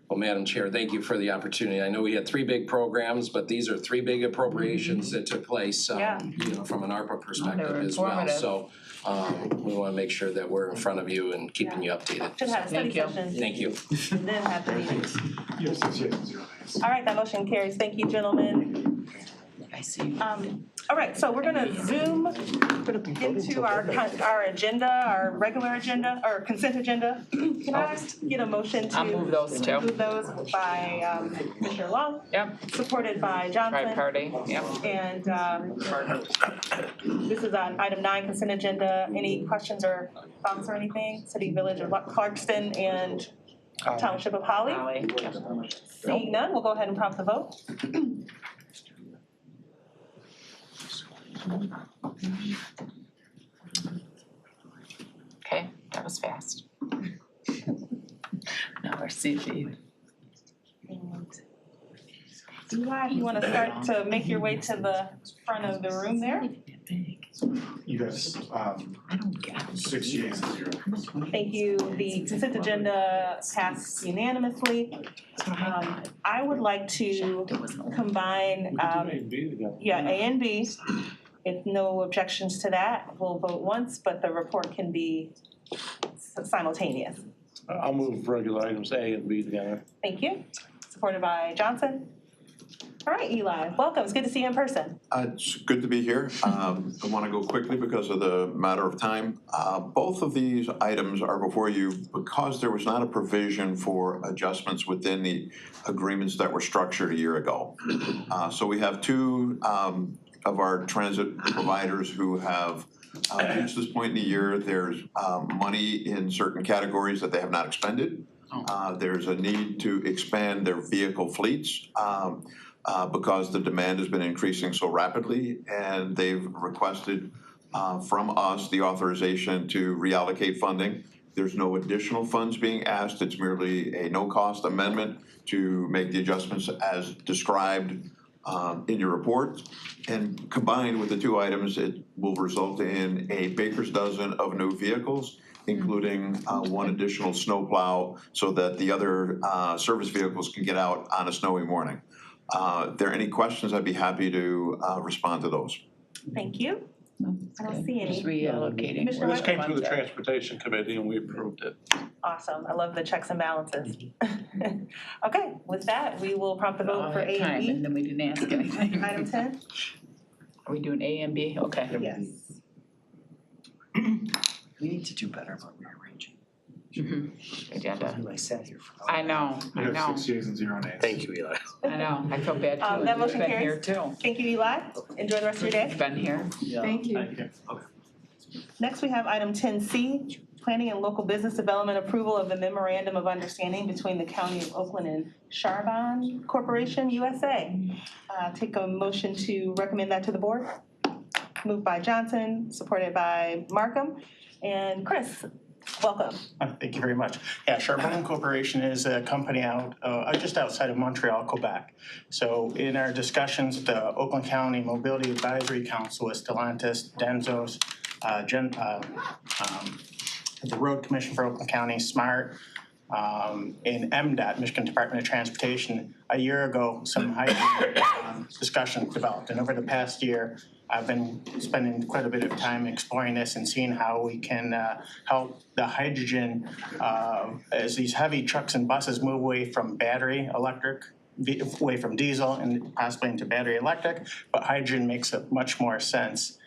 Well, Madam Chair, thank you for the opportunity. I know we had 3 big programs, but these are 3 big appropriations that took place, you know, from an ARPA perspective as well. informative. So we wanna make sure that we're in front of you and keeping you updated. Should have a study Thank you. session. Thank you. And then have the meeting. All right, that motion carries. Thank you, gentlemen. I see you. All right, so we're gonna zoom into our agenda, our regular agenda, or consent agenda. Can I get a motion to? I'll move those too. Move those by Commissioner Long, Yep, supported by right Johnson. party, yep. And this is on item 9, consent agenda. Any questions or thoughts or anything? City, Village of Clarkston and Township of Holly? Holly. Seeing none, we'll go ahead and prompt the vote. Okay, that was fast. Now we're CP. Eli, you wanna start to make your way to the front of the room there? You guys, 6 yeas to 0. Thank you. The consent agenda passed unanimously. I would like to combine, A and B. If no objections to that, we'll vote once, but the report can be simultaneous. I'll move regular items A and B together. Thank you. Supported by Johnson. All right, Eli, welcome. It's good to see you in person. It's good to be here. I want to go quickly because of the matter of time. Both of these items are before you because there was not a provision for adjustments within the agreements that were structured a year ago. So we have 2 of our transit providers who have reached this point in the year. There's money in certain categories that they have not expended. There's a need to expand their vehicle fleets. Because the demand has been increasing so rapidly, and they've requested from us the authorization to reallocate funding. There's no additional funds being asked. It's merely a no-cost amendment to make the adjustments as described in your report. And combined with the 2 items, it will result in a baker's dozen of new vehicles, including 1 additional snowplow so that the other service vehicles can get out on a snowy morning. If there are any questions, I'd be happy to respond to those. Thank you. I don't see any. Just reallocating. Commissioner This West? came through the transportation committee and we approved it. Awesome, I love the checks and balances. Okay, with that, we will prompt the vote for A and Time, B. and then we didn't ask anything. Item 10? Are we doing A and B? Okay. Yes. We need to do better about rearranging. Agenda. I sat here for. I know, I We know, have 6 yeas and 0 nays. Thank you, Eli. I know. I feel bad too. That motion You've been here carries. too. Thank you, Eli. Enjoy the rest of your day. Been here. Thank you. Thank you. Next, we have item 10C, Planning and Local Business Development Approval of the Memorandum of Understanding between the County of Oakland and Charbon Corporation USA. Take a motion to recommend that to the board. Moved by Johnson, supported by Markham. And Chris, welcome. Thank you very much. Yeah, Charbon Corporation is a company out just outside of Montreal, Quebec. So in our discussions, the Oakland County Mobility Advisory Council with Stellantis, Denzos, the Road Commission for Oakland County, SMART, in MDOT, Michigan Department of Transportation, a year ago, some hydrogen discussion developed. And over the past year, I've been spending quite a bit of time exploring this and seeing how we can help the hydrogen as these heavy trucks and buses move away from battery electric, away from diesel and possibly into battery electric, but hydrogen makes much more sense.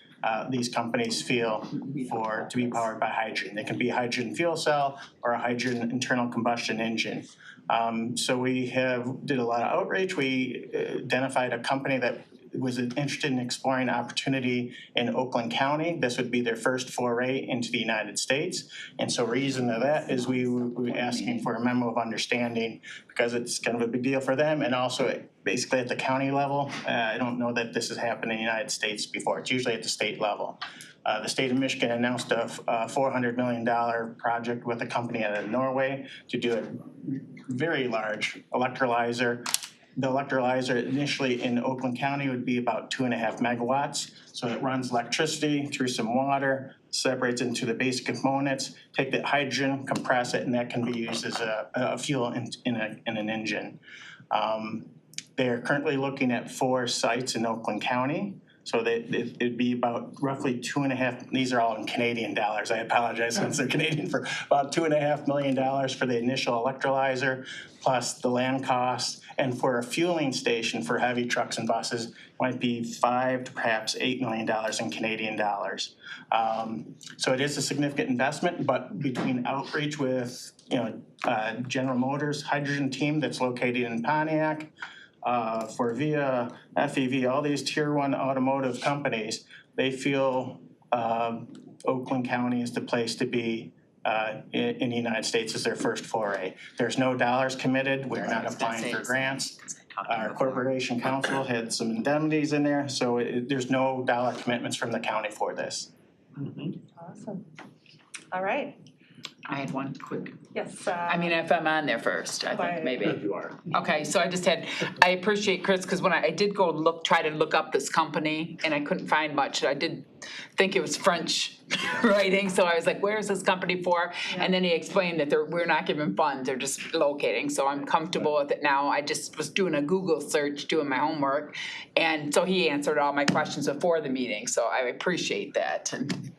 These companies feel to be powered by hydrogen. They can be a hydrogen fuel cell or a hydrogen internal combustion engine. So we did a lot of outreach. We identified a company that was interested in exploring opportunity in Oakland County. This would be their first foray into the United States. And so reason of that is we were asking for a memo of understanding because it's kind of a big deal for them. And also basically at the county level, I don't know that this has happened in the United States before. It's usually at the state level. The state of Michigan announced a $400 million project with a company out of Norway to do a very large electrolyzer. The electrolyzer initially in Oakland County would be about 2.5 megawatts. So it runs electricity through some water, separates into the basic components, take that hydrogen, compress it, and that can be used as a fuel in an engine. They're currently looking at 4 sites in Oakland County. So it'd be about roughly 2.5, these are all in Canadian dollars, I apologize since they're Canadian, for about $2.5 million for the initial electrolyzer, plus the land costs. And for a fueling station for heavy trucks and buses, might be $5 to perhaps $8 million in Canadian dollars. So it is a significant investment, but between outreach with General Motors hydrogen team that's located in Pontiac, Forvia, FEV, all these tier 1 automotive companies, they feel Oakland County is the place to be in the United States as their first foray. There's no dollars committed. We're not applying for grants. Our corporation council had some indemnities in there, so there's no dollar commitments from the county for this. Awesome. All right. I had one quick. Yes. I mean, if I'm on there first, I think maybe. You are. Okay, so I appreciate Chris, because when I did go try to look up this company and I couldn't find much. I did think it was French writing, so I was like, where is this company for? And then he explained that we're not giving funds, they're just locating, so I'm comfortable with it now. I just was doing a Google search, doing my homework, and so he answered all my questions before the meeting, so I appreciate that. And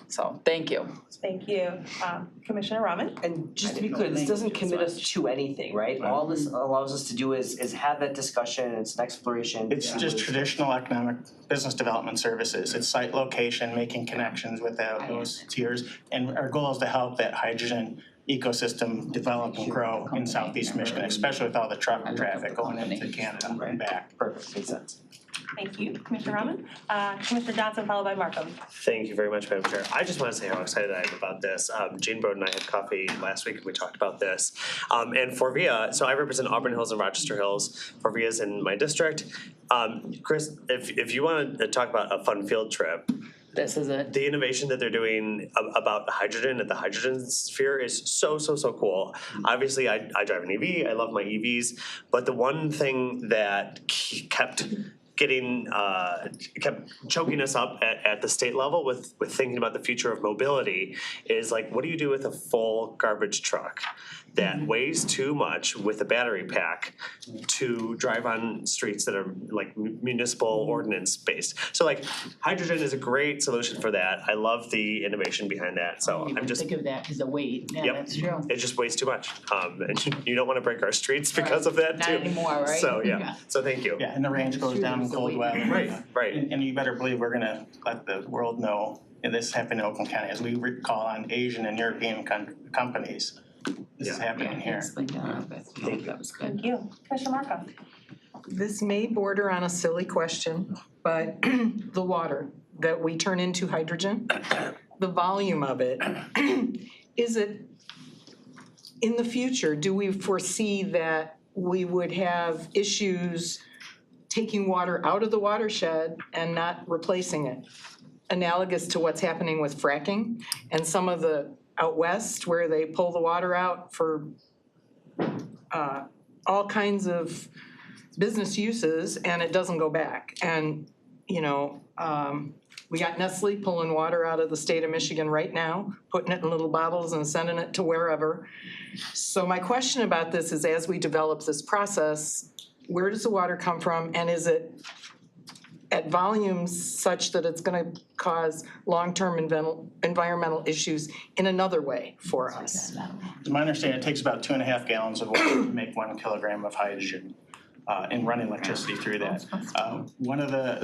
so thank you. Thank you. Commissioner Rahman? And just to be clear, this doesn't commit us to anything, right? All this allows us to do is have that discussion, it's an exploration. It's just traditional economic business development services. It's site location, making connections with those tiers. And our goal is to help that hydrogen ecosystem develop and grow in Southeast Michigan, especially with all the truck traffic going into Canada and back. Perfect, makes sense. Thank you, Commissioner Rahman. Commissioner Johnson, followed by Markham. Thank you very much, Madam Chair. I just want to say how excited I am about this. Jane Broad and I had coffee last week and we talked about this. And Forvia, so I represent Auburn Hills and Rochester Hills. Forvia's in my district. Chris, if you want to talk about a fun field trip, this is it. The innovation that they're doing about hydrogen at the hydrogen sphere is so cool. Obviously, I drive an EV. I love my EVs. But the one thing that kept getting, kept choking us up at the state level with thinking about the future of mobility is like, what do you do with a full garbage truck that weighs too much with a battery pack to drive on streets that are like municipal ordinance based? So like hydrogen is a great solution for that. I love the innovation behind that. So I'm just, Think of that as a weight, yeah, Yep. that's true. it just weighs too much. And you don't want to break our streets because of that Not too. anymore, right? So Yeah. yeah, so thank you. Yeah, and the range goes down in cold weather. Right. And you better believe we're gonna let the world know, and this happened in Oakland County, as we call on Asian and European companies. This is happening here. Explain that a little bit. That was good. Thank you. Commissioner Marco? This may border on a silly question, but the water that we turn into hydrogen, the volume of it, is it, in the future, do we foresee that we would have issues taking water out of the watershed and not replacing it? Analogous to what's happening with fracking and some of the out west where they pull the water out for all kinds of business uses and it doesn't go back. And, you know, we got Nestle pulling water out of the state of Michigan right now, putting it in little bottles and sending it to wherever. So my question about this is, as we develop this process, where does the water come from, and is it at volumes such that it's gonna cause long-term environmental issues in another way for us? It's my understanding, it takes about 2.5 gallons of water to make 1 kilogram of hydrogen. And running electricity through that. One of the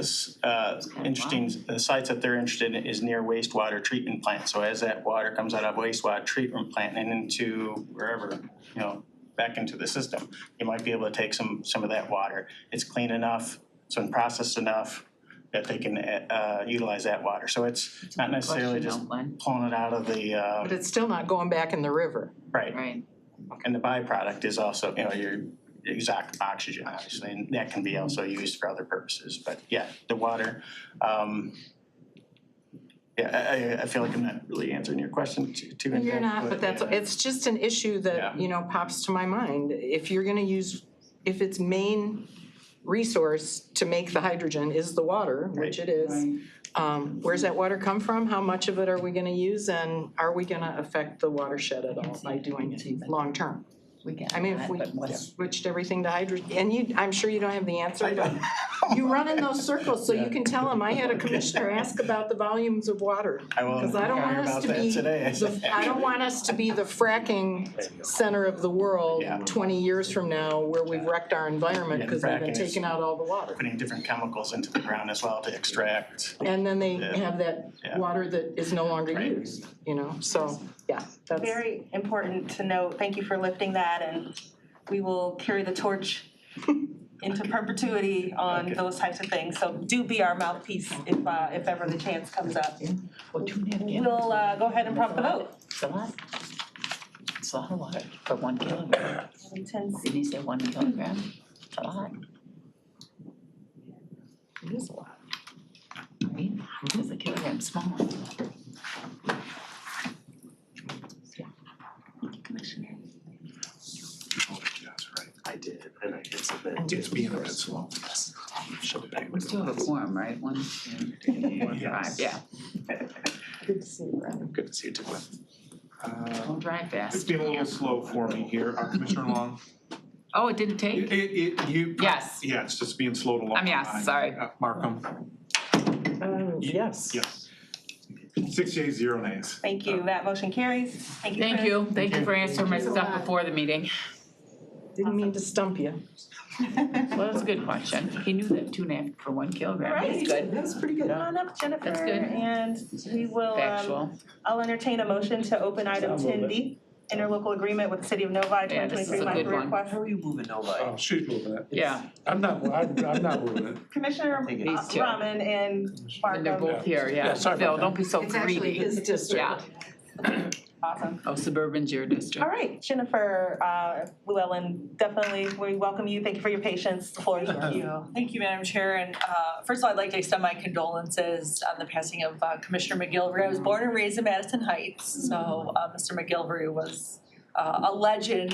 interesting sites that they're interested in is near wastewater treatment plants. So as that water comes out of wastewater treatment plant and into wherever, you know, back into the system, you might be able to take some of that water. It's clean enough, it's been processed enough that they can utilize that water. So it's not necessarily just pulling it out of the. But it's still not going back in the river. Right. Right. And the byproduct is also, you know, your exact oxygen, obviously, and that can be also used for other purposes. But yeah, the water, I feel like I'm not really answering your question too in You're depth, not, but that's, it's just an issue that, you know, pops to my mind. If you're gonna use, if its main resource to make the hydrogen is the water, which it is, where's that water come from? How much of it are we gonna use, and are we gonna affect the watershed at all by doing it long-term? I mean, if we switched everything to hydrogen, and you, I'm sure you don't have the answer, but you run in those circles, so you can tell them, I had a commissioner ask about the volumes of water. I will Because I don't want hear us about to that be, today. I don't want us to be the fracking center of the world 20 years from now, where we've wrecked our environment because they've been Fracking is taking out all the water. Putting different chemicals into the ground as well to extract. And then they have that water that is no longer used, you know, so, yeah, that's. Very important to note. Thank you for lifting that, and we will carry the torch into perpetuity on those types of things. So do be our mouthpiece if ever the chance comes up. We'll go ahead and prompt the vote. It's a lot. It's a lot of water for 1 kilogram. Did you say 1 kilogram? It's a lot. It is a lot. Right? Because a kilogram's small. Commissioner. That's right, I did, and I hit submit. It's being a bit slow. We still have a quorum, right? 1, 2, 3, 4, 5, yeah. Good to see you, Ron. Good to see you too, Gwen. Don't drive fast. It's been a little slow for me here, Commissioner Long. Oh, it didn't take? Yes. Yeah, it's just being slowed along. Yes, sorry. Markham. Yes. Yes. 6 yeas, 0 nays. Thank you. That motion carries. Thank you, Thank Chris. you. Thank you for answering my stuff before the meeting. Didn't mean to stump you. Well, that's a good question. He knew that 2.5 for 1 kilogram. Right. That's good. That's pretty good. Come on up, Jennifer. That's good. And we will, Factual. I'll entertain a motion to open item 10D, interlocal agreement with the city of Novi, Yeah, this is 2023 a library good one. request. How are you moving Novi? Oh, she's moving it. Yeah. I'm not moving it. Commissioner These two. Rahman and And they're Markham. both here, Yeah, yeah. sorry Phil, about don't be so It's actually greedy. his district. Yeah. Awesome. Oh, suburban's your district. All right, Jennifer Llewellyn, definitely, we welcome you. Thank you for your patience. The floor is yours. Thank you, Madam Chair, and first of all, I'd like to extend my condolences on the passing of Commissioner McGilvery. I was born and raised in Madison Heights, so Mr. McGilvery was a legend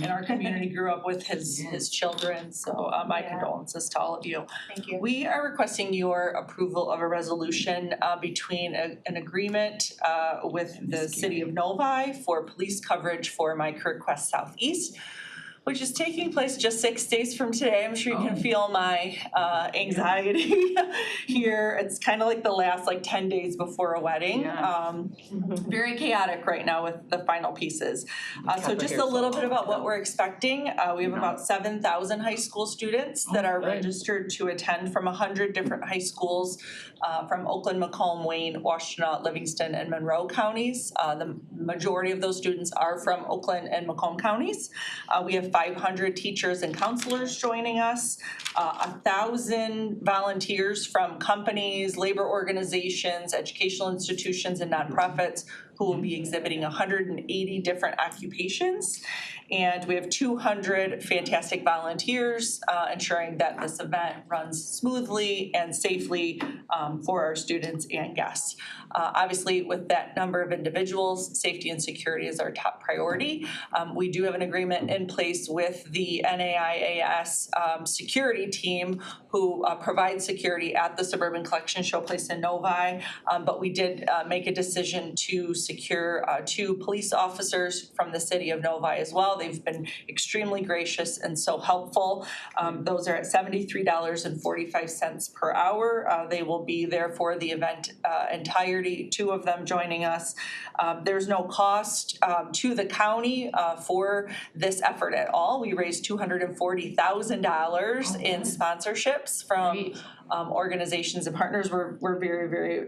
in our community, grew up with his children, so my condolences to all of you. Thank you. We are requesting your approval of a resolution between an agreement with the city of Novi for police coverage for my Kirk Quest Southeast, which is taking place just 6 days from today. I'm sure you can feel my anxiety here. It's kind of like the last 10 days before a wedding. Very chaotic right now with the final pieces. So just a little bit about what we're expecting. We have about 7,000 high school students that are registered to attend from 100 different high schools from Oakland, Macomb, Wayne, Washtenaw, Livingston, and Monroe counties. The majority of those students are from Oakland and Macomb counties. We have 500 teachers and counselors joining us, 1,000 volunteers from companies, labor organizations, educational institutions, and nonprofits who will be exhibiting 180 different occupations. And we have 200 fantastic volunteers ensuring that this event runs smoothly and safely for our students and guests. Obviously, with that number of individuals, safety and security is our top priority. We do have an agreement in place with the NAIAS security team who provides security at the Suburban Collection Showplace in Novi, but we did make a decision to secure 2 police officers from the city of Novi as well. They've been extremely gracious and so helpful. Those are at $73.45 per hour. They will be there for the event entirety, 2 of them joining us. There's no cost to the county for this effort at all. We raised $240,000 in sponsorships from organizations and partners. We're very, very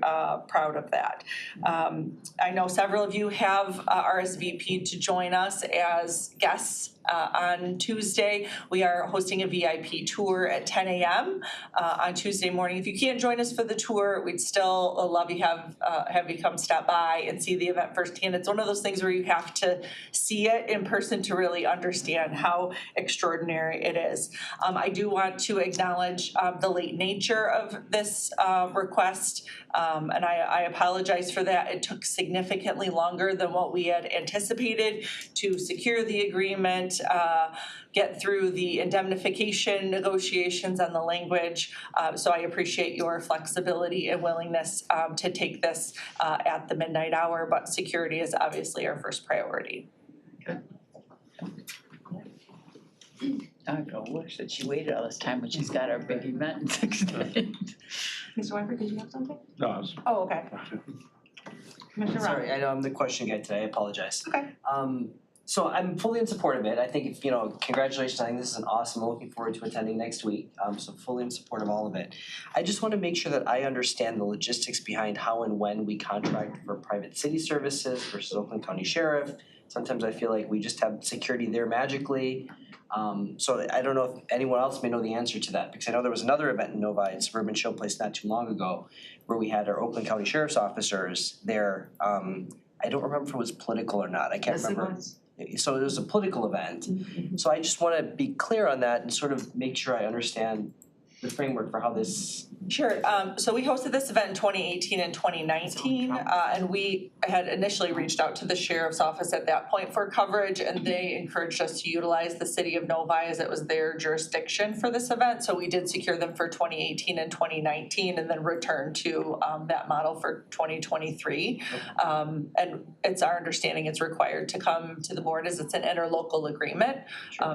proud of that. I know several of you have RSVP'd to join us as guests on Tuesday. We are hosting a VIP tour at 10 a.m. On Tuesday morning. If you can't join us for the tour, we'd still love you have you come stop by and see the event firsthand. It's one of those things where you have to see it in person to really understand how extraordinary it is. I do want to acknowledge the late nature of this request, and I apologize for that. It took significantly longer than what we had anticipated to secure the agreement, get through the indemnification negotiations on the language. So I appreciate your flexibility and willingness to take this at the midnight hour, but security is obviously our first priority. I wish that she waited all this time when she's got our big event in 6 days. Mr. Wyford, did you have something? No, I was. Oh, okay. Commissioner Rob. Sorry, I know I'm the question guy today, I apologize. Okay. So I'm fully in support of it. I think if, congratulations, I think this is an awesome, I'm looking forward to attending next week. So fully in support of all of it. I just want to make sure that I understand the logistics behind how and when we contract for private city services versus Oakland County Sheriff. Sometimes I feel like we just have security there magically. So I don't know if anyone else may know the answer to that, because I know there was another event in Novi at Suburban Showplace not too long ago where we had our Oakland County Sheriff's officers there. I don't remember if it was political or not, I can't remember. So it was a political event. So I just want to be clear on that and sort of make sure I understand the framework for how this. Sure. So we hosted this event in 2018 and 2019, and we had initially reached out to the sheriff's office at that point for coverage, and they encouraged us to utilize the city of Novi as it was their jurisdiction for this event. So we did secure them for 2018 and 2019, and then returned to that model for 2023. And it's our understanding it's required to come to the board as it's an interlocal agreement.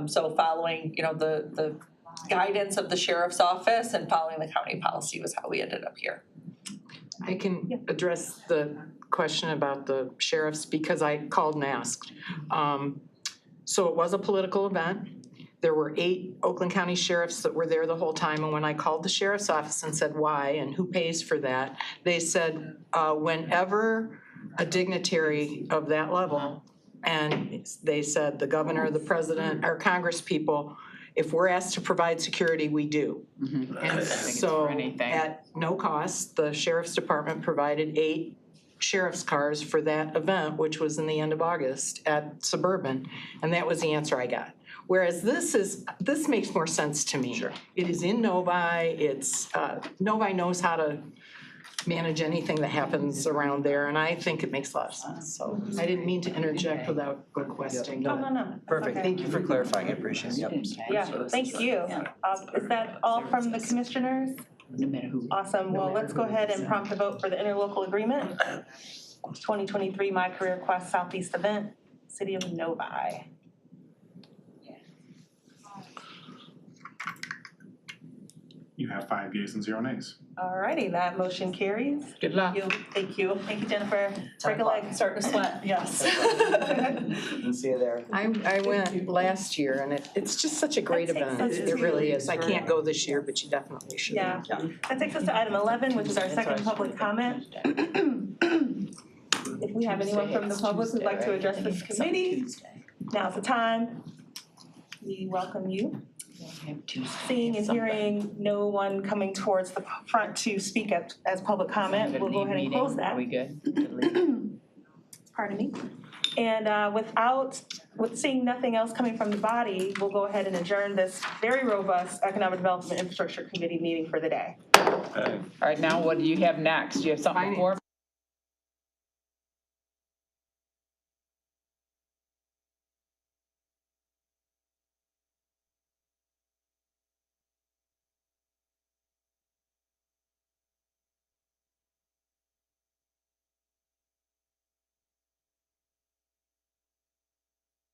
So following, the guidance of the sheriff's office and following the county policy was how we ended up here. I can address the question about the sheriffs because I called and asked. So it was a political event. There were 8 Oakland County sheriffs that were there the whole time, and when I called the sheriff's office and said why and who pays for that, they said whenever a dignitary of that level, and they said the governor, the president, or Congress people, if we're asked to provide security, we do. And so at no cost, the sheriff's department provided 8 sheriff's cars for that event, which was in the end of August at Suburban, and that was the answer I got. Whereas this makes more sense to me. Sure. It is in Novi, Novi knows how to manage anything that happens around there, and I think it makes a lot of sense. So I didn't mean to interject without requesting. No. Perfect, thank you for clarifying, I appreciate it. Yeah, thank you. Is that all from the commissioners? No matter who. Awesome, well, let's go ahead and prompt the vote for the interlocal agreement. 2023 My Career Quest Southeast event, City of Novi. You have 5 yeas and 0 nays. Alrighty, that motion carries. Good luck. Thank you, Jennifer. Break a leg, starting to sweat, yes. We'll see you there. I went last year, and it's just such a great That takes event. us It really is. I to- can't go this year, but you definitely should. Yeah, that takes us to item 11, which is our second public comment. If we have anyone from the public who'd like to address this committee, now's the time. We welcome you. Seeing and hearing no one coming towards the front to speak as public comment, we'll go ahead and close that. Are we good? Pardon me. And with seeing nothing else coming from the body, we'll go ahead and adjourn this very robust Economic Development Infrastructure Committee meeting for the day. All right, now what do you have next? Do you have something before?